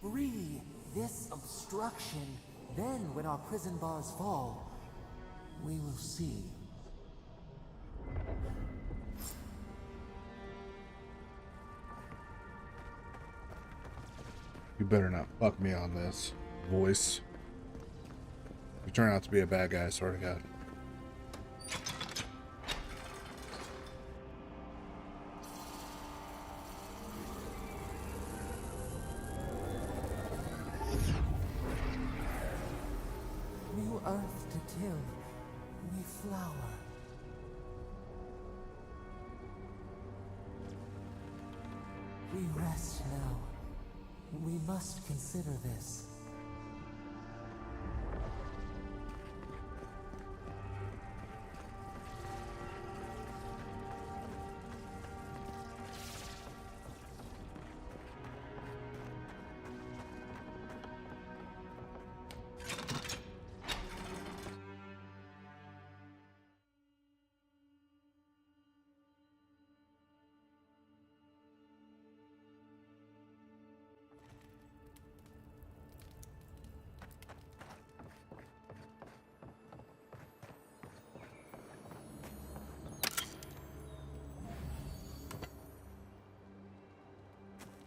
Free this obstruction, then when our prison bars fall, we will see. You better not fuck me on this, voice. You turn out to be a bad guy, I swear to God. New earth to till, we flower. We rest now. We must consider this.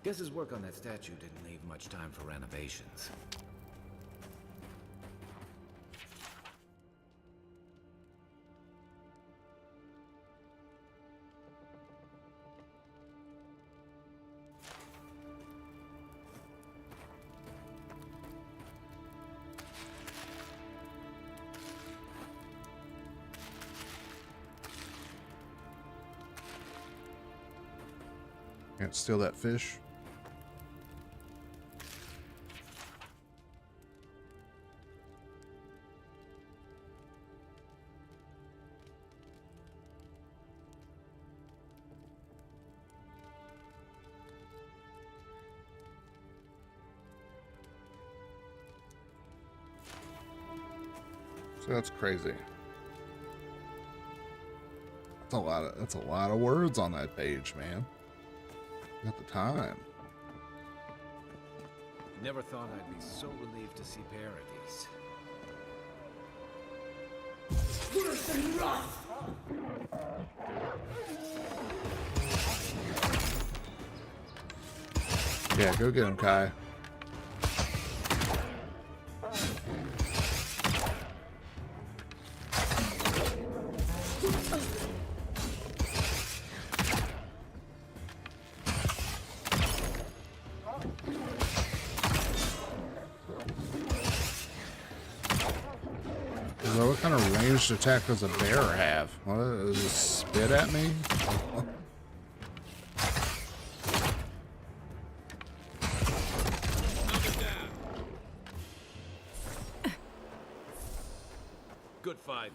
Guess his work on that statue didn't leave much time for renovations. Can't steal that fish. So that's crazy. That's a lot of words on that page, man. Got the time. Never thought I'd be so relieved to see Paradise. Worse than rough! Yeah, go get him, Kai. What kind of ranged attack does a bear have? What, does it spit at me? Good fight.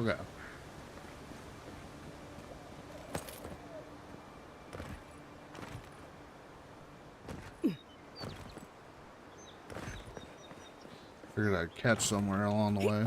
Okay. Figured I'd catch somewhere along the way.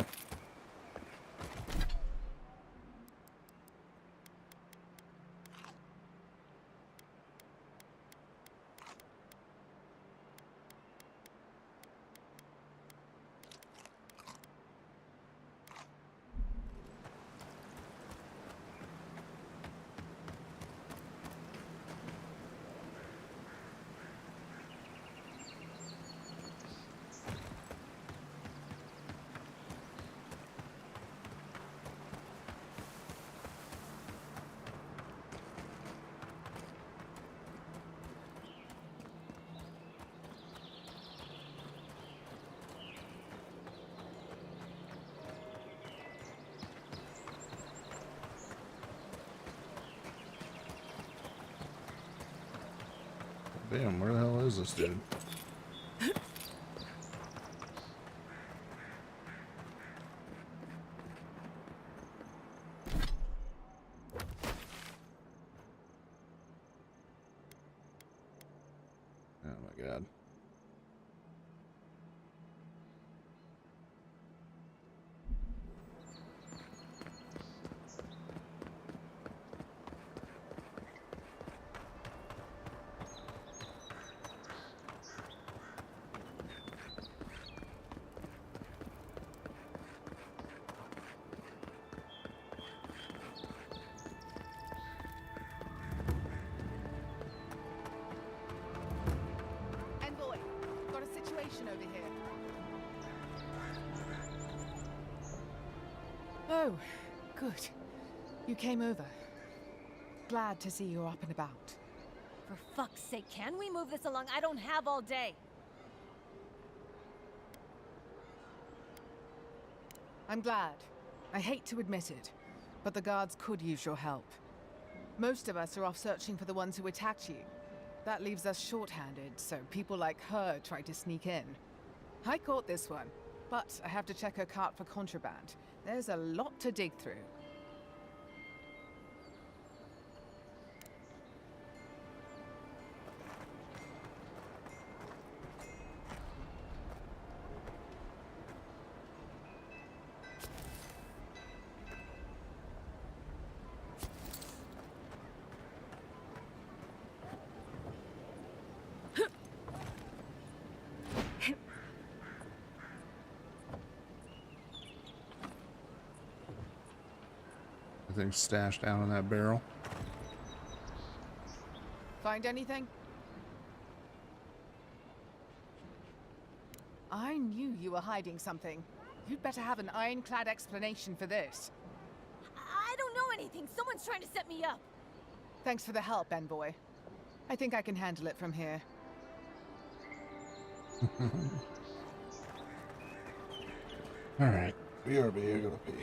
Damn, where the hell is this dude? Oh my god. Envoy, got a situation over here. Oh, good. You came over. Glad to see you're up and about. For fuck's sake, can we move this along? I don't have all day. I'm glad. I hate to admit it, but the guards could use your help. Most of us are off searching for the ones who attacked you. That leaves us short-handed, so people like her try to sneak in. I caught this one, but I have to check her cart for contraband. There's a lot to dig through. Everything's stashed down in that barrel. Find anything? I knew you were hiding something. You'd better have an ironclad explanation for this. I don't know anything. Someone's trying to set me up. Thanks for the help, Envoy. I think I can handle it from here. Alright, BRB, I gotta pee.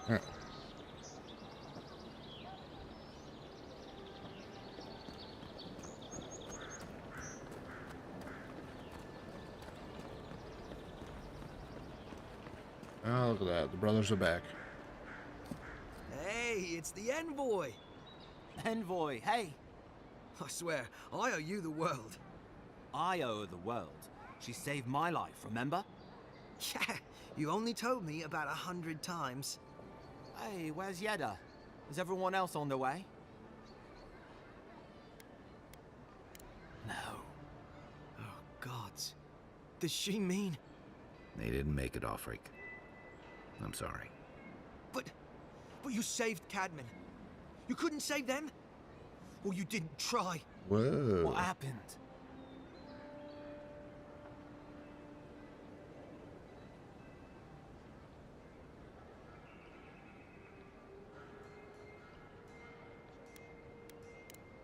All right. Oh, look at that. The brothers are back. Hey, it's the envoy. Envoy, hey! I swear, I owe you the world. I owe her the world. She saved my life, remember? Yeah, you only told me about 100 times. Hey, where's Yeda? Is everyone else on the way? No. Oh, gods. Does she mean... They didn't make it, Offreak. I'm sorry. But you saved Cadman. You couldn't save them? Or you didn't try? Whoa. What happened?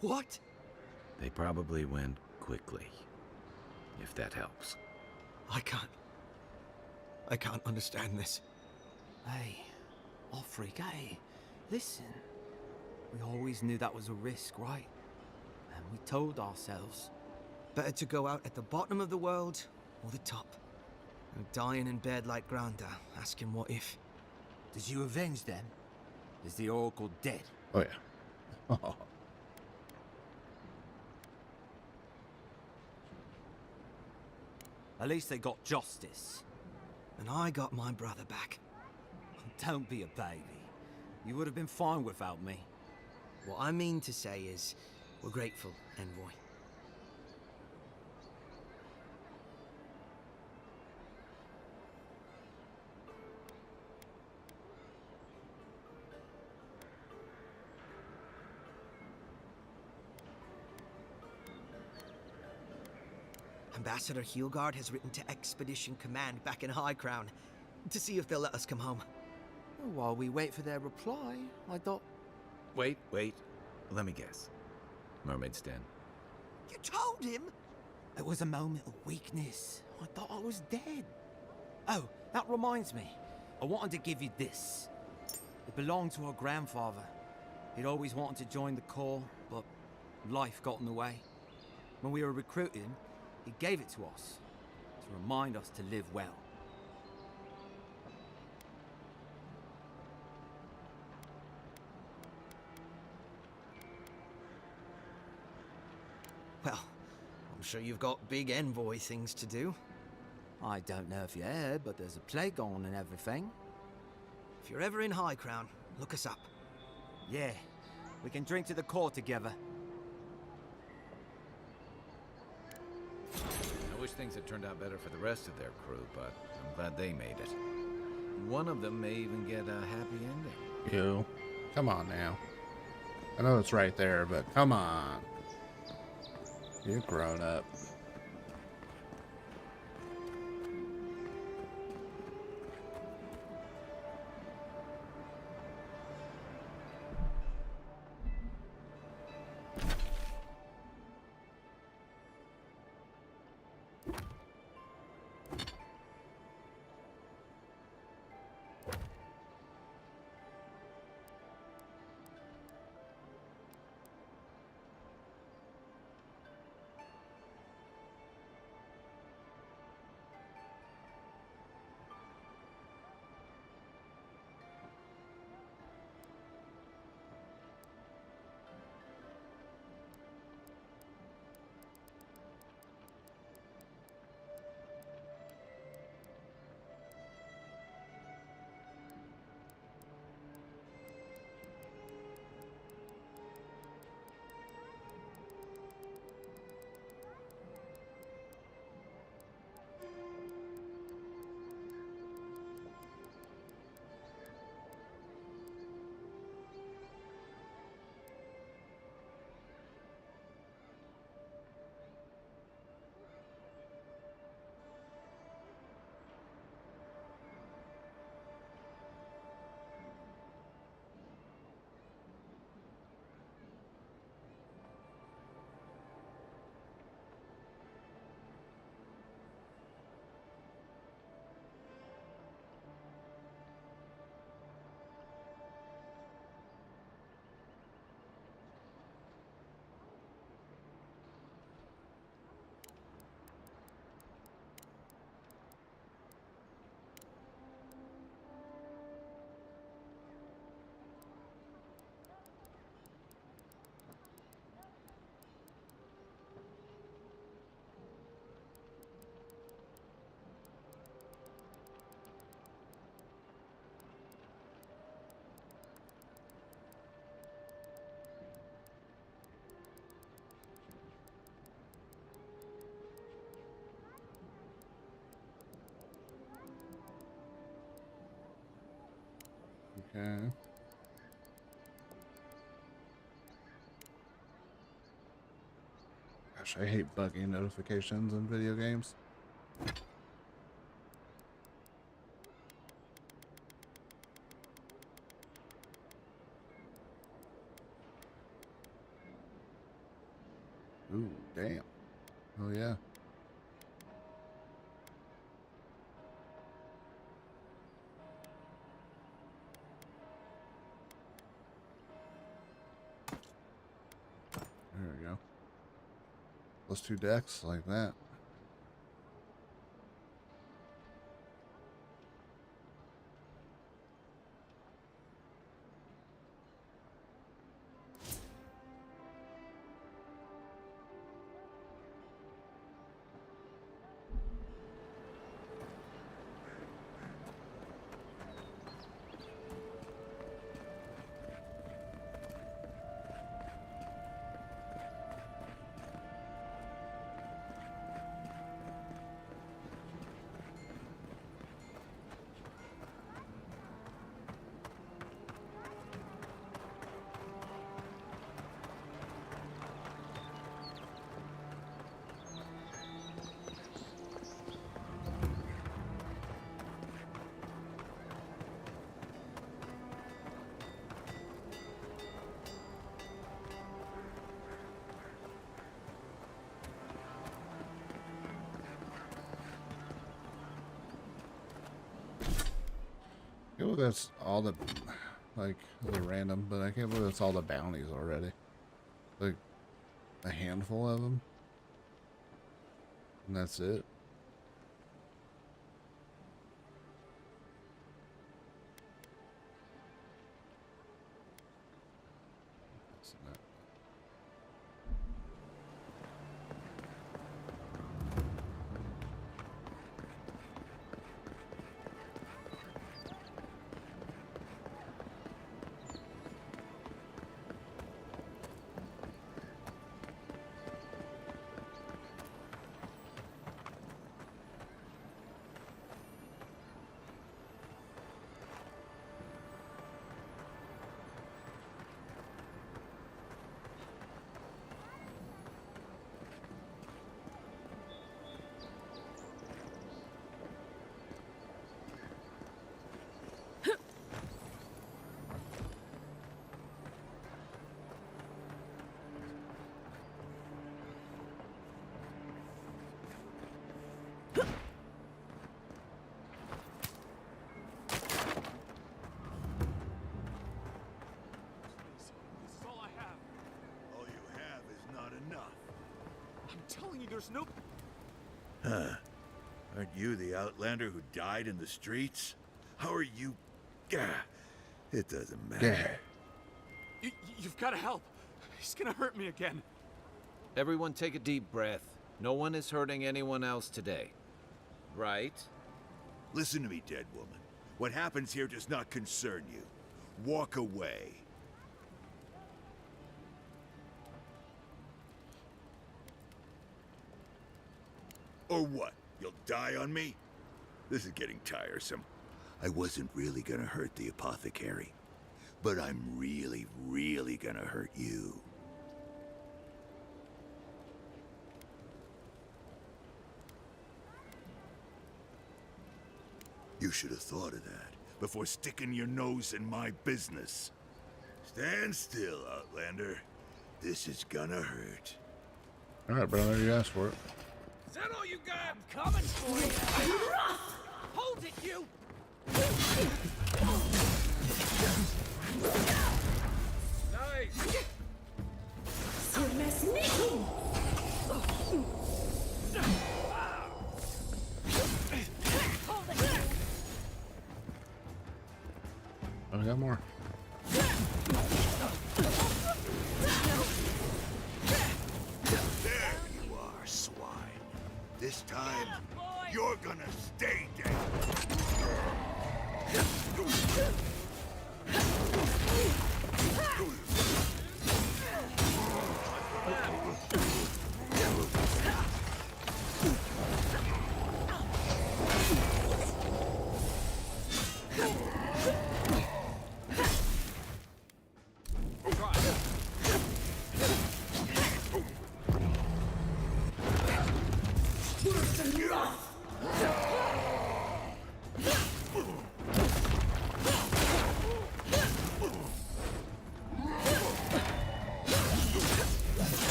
What? They probably went quickly, if that helps. I can't understand this. Hey, Offreak, hey, listen. We always knew that was a risk, right? And we told ourselves. Better to go out at the bottom of the world or the top. And dying in bed like Granda, asking what if. Did you avenge them? Is the Oracle dead? Oh, yeah. At least they got justice. And I got my brother back. Don't be a baby. You would have been fine without me. What I mean to say is, we're grateful, Envoy. Ambassador Heelguard has written to Expedition Command back in High Crown to see if they'll let us come home. While we wait for their reply, I thought... Wait. Let me guess. Mermaid's Den. You told him? It was a moment of weakness. I thought I was dead. Oh, that reminds me. I wanted to give you this. It belonged to our grandfather. He'd always wanted to join the Corps, but life got in the way. When we were recruiting, he gave it to us to remind us to live well. Well, I'm sure you've got big envoy things to do. I don't know if you heard, but there's a plague on and everything. If you're ever in High Crown, look us up. Yeah, we can drink to the Corps together. I wish things had turned out better for the rest of their crew, but I'm glad they made it. One of them may even get a happy ending. You. Come on now. I know it's right there, but come on. You're grown up. Okay. Gosh, I hate buggy notifications in video games. Ooh, damn. Oh, yeah. There we go. Plus 2 decks like that. I can't believe that's all the, like, a little random, but I can't believe that's all the bounties already. Like, a handful of them. And that's it. That's not. This is all I have. All you have is not enough. I'm telling you, there's no... Huh. Aren't you the Outlander who died in the streets? How are you... Gah. It doesn't matter. You've got to help. He's gonna hurt me again. Everyone take a deep breath. No one is hurting anyone else today. Right? Listen to me, dead woman. What happens here does not concern you. Walk away. Or what? You'll die on me? This is getting tiresome. I wasn't really gonna hurt the apothecary, but I'm really, really gonna hurt you. You should have thought of that before sticking your nose in my business. Stand still, Outlander. This is gonna hurt. All right, brother, you asked for it. Is that all you got? I'm coming for you. Hold it, you! Nice! Oh, we got more. There you are, swine. This time, you're gonna stay dead.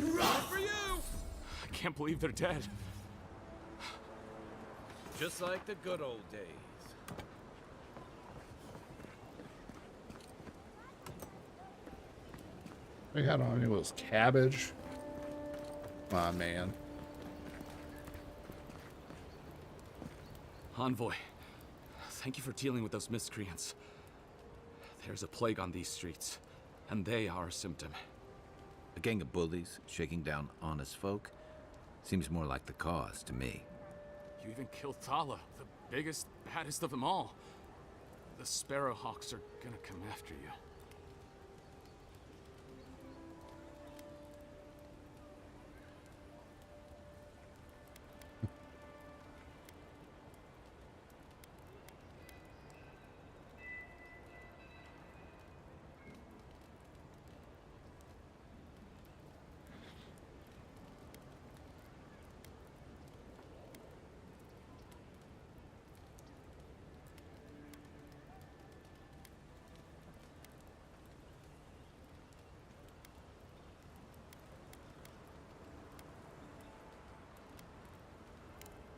For you! I can't believe they're dead. Just like the good old days. We had on it was cabbage. Come on, man. Envoy, thank you for dealing with those miscreants. There's a plague on these streets, and they are a symptom. A gang of bullies shaking down honest folk seems more like the cause to me. You even killed Thala, the biggest, baddest of them all. The Sparrowhawks are gonna come after you.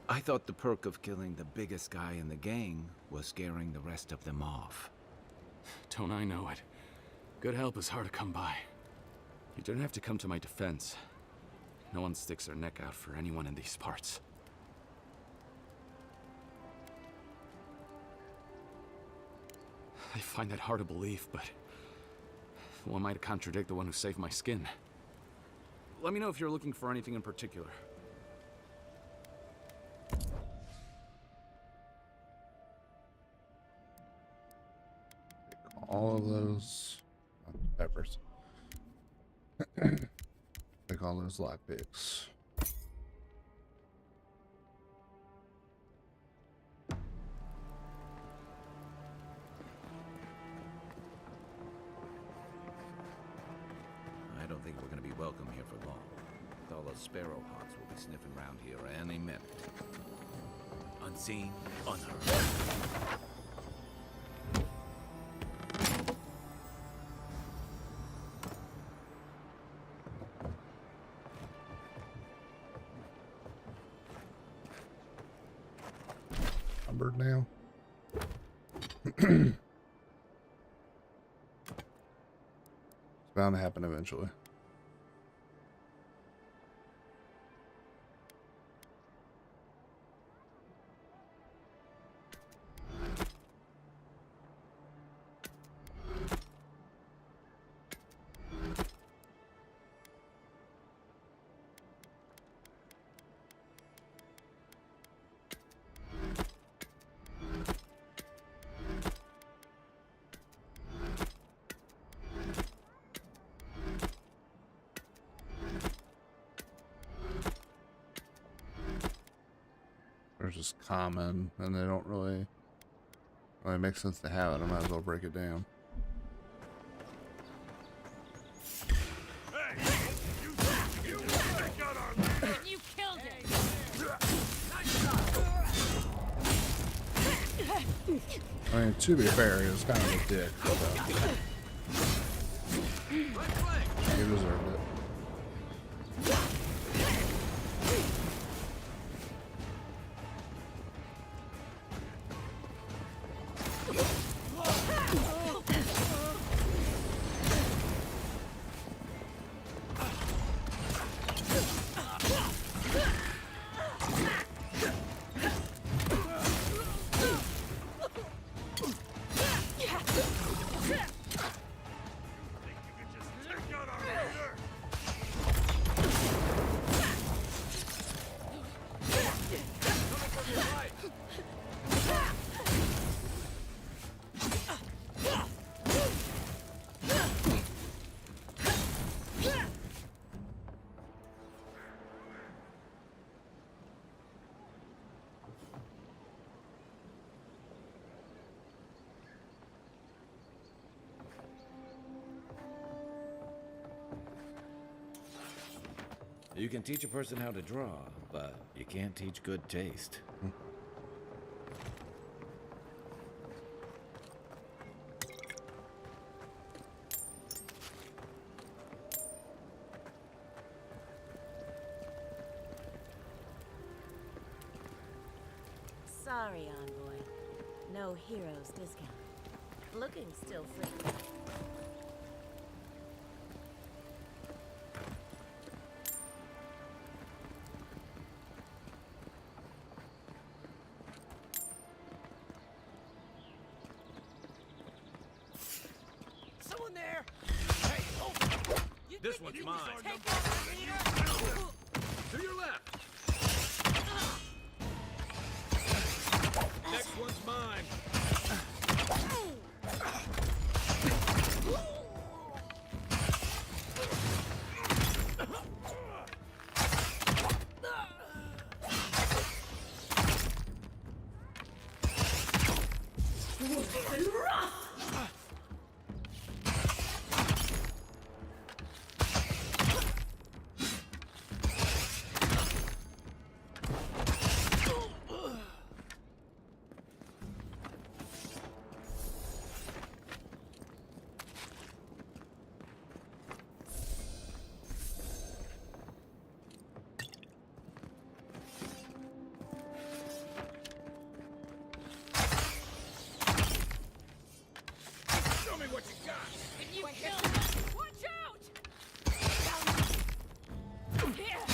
I thought the perk of killing the biggest guy in the gang was scaring the rest of them off. Don't I know it? Good help is hard to come by. You don't have to come to my defense. No one sticks their neck out for anyone in these parts. I find that hard to believe, but who am I to contradict the one who saved my skin? Let me know if you're looking for anything in particular. All of those peppers. Take all those lockpicks. I don't think we're gonna be welcome here for long. All those Sparrowhawks will be sniffing around here any minute. Unseen, unheard. Numbered now. It's bound to happen eventually. They're just common, and they don't really make sense to have it. I might as well break it down. You killed it! I mean, to be fair, he was kind of a dick, but he deserved it. You can teach a person how to draw, but you can't teach good taste. Sorry, envoy. No heroes discount. Looking still free. Someone there! This one's mine. To your left. Next one's mine. Show me what you got. Can you kill them? Watch out! Here!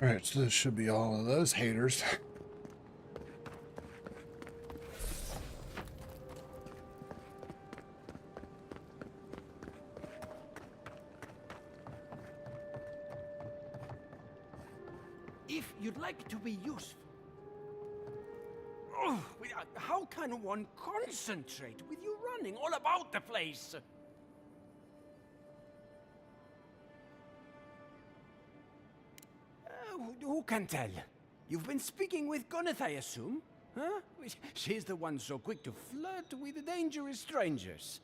Alright, so this should be all of those haters. If you'd like to be useful. Oh, how can one concentrate with you running all about the place? Who can tell? You've been speaking with Gunith, I assume? Huh? She's the one so quick to flirt with dangerous strangers.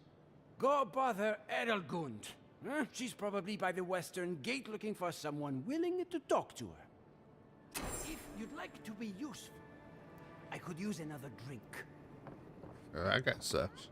Go bother Edelgund. Huh? She's probably by the western gate looking for someone willing to talk to her. If you'd like to be useful, I could use another drink. That guy sucks.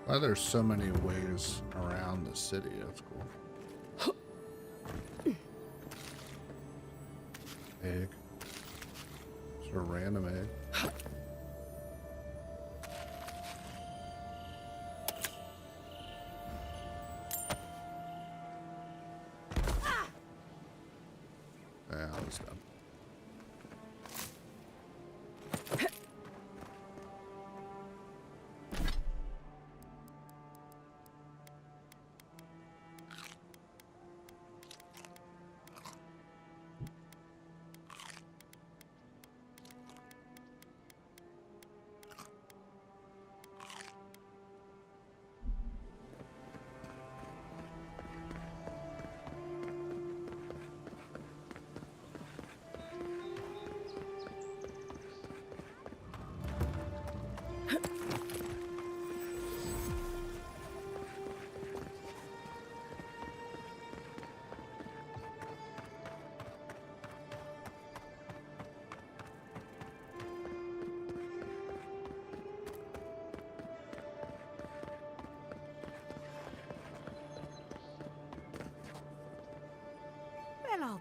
Why there's so many ways around the city, that's cool. Egg. Just a random egg. Yeah, I was done.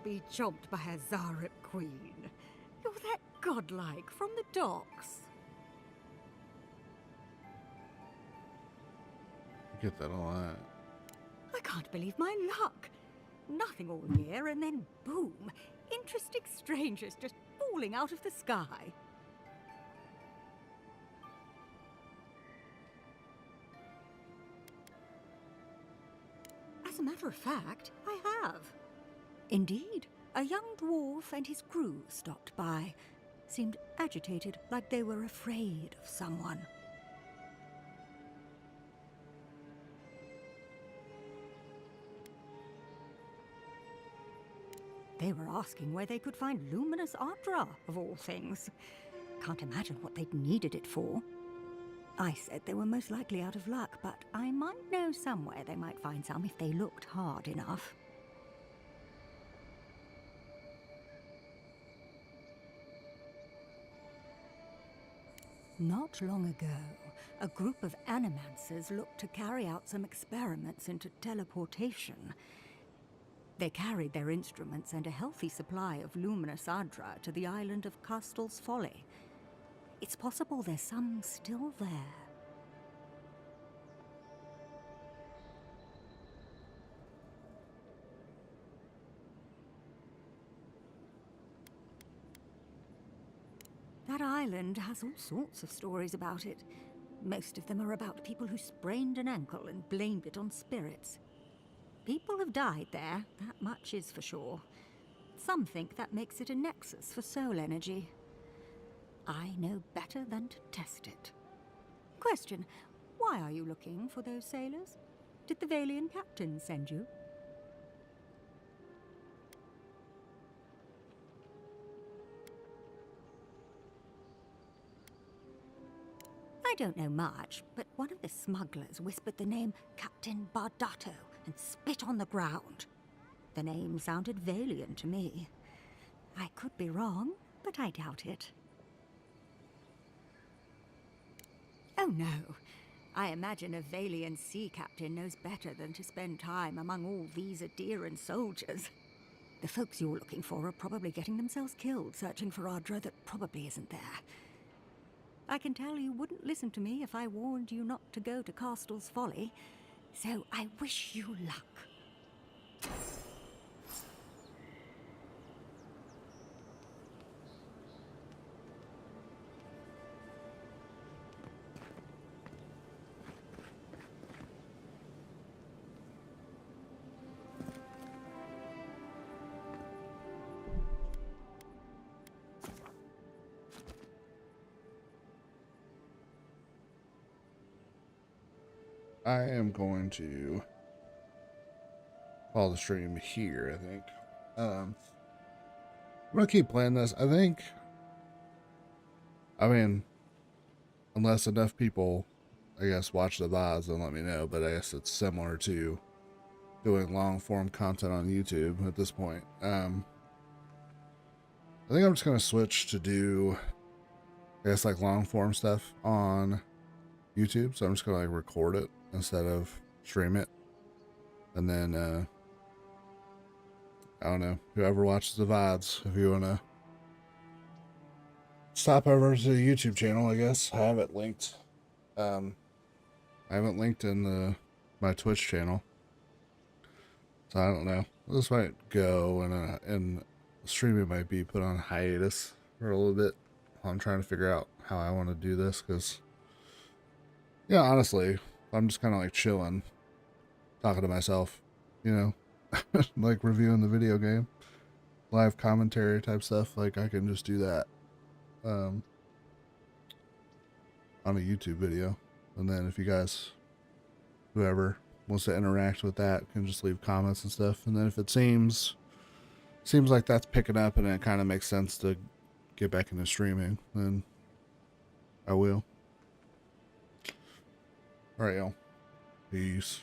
be chomped by a Zarep queen. You're that godlike from the docks. I get that a lot. I can't believe my luck. Nothing all year, and then boom, interesting strangers just falling out of the sky. As a matter of fact, I have. Indeed, a young dwarf and his crew stopped by. Seemed agitated, like they were afraid of someone. They were asking where they could find luminous Ardra, of all things. Can't imagine what they'd needed it for. I said they were most likely out of luck, but I might know somewhere they might find some if they looked hard enough. Not long ago, a group of animancers looked to carry out some experiments into teleportation. They carried their instruments and a healthy supply of luminous Ardra to the island of Castel's Folly. It's possible there's some still there. That island has all sorts of stories about it. Most of them are about people who sprained an ankle and blamed it on spirits. People have died there, that much is for sure. Some think that makes it a nexus for soul energy. I know better than to test it. Question, why are you looking for those sailors? Did the Valian captain send you? I don't know much, but one of the smugglers whispered the name Captain Bardato and spit on the ground. The name sounded Valian to me. I could be wrong, but I doubt it. Oh no. I imagine a Valian sea captain knows better than to spend time among all these Adiran soldiers. The folks you're looking for are probably getting themselves killed searching for Ardra that probably isn't there. I can tell you wouldn't listen to me if I warned you not to go to Castel's Folly, so I wish you luck. I am going to call the stream here, I think. I'm going to keep playing this. I mean, unless enough people, I guess, watch the VODs, then let me know. But I guess it's similar to doing long-form content on YouTube at this point. I think I'm just going to switch to do, I guess, like long-form stuff on YouTube. So I'm just going to like record it instead of stream it. And then, I don't know, whoever watches the VODs, if you want to stop over to the YouTube channel, I guess. I have it linked. I haven't linked in my Twitch channel. So I don't know. This might go and streaming might be put on hiatus for a little bit. I'm trying to figure out how I want to do this because, yeah, honestly, I'm just kind of like chilling, talking to myself, you know, like reviewing the video game, live commentary type stuff. Like I can just do that on a YouTube video. And then if you guys, whoever wants to interact with that, can just leave comments and stuff. And then if it seems like that's picking up and it kind of makes sense to get back into streaming, then I will. All right, y'all. Peace.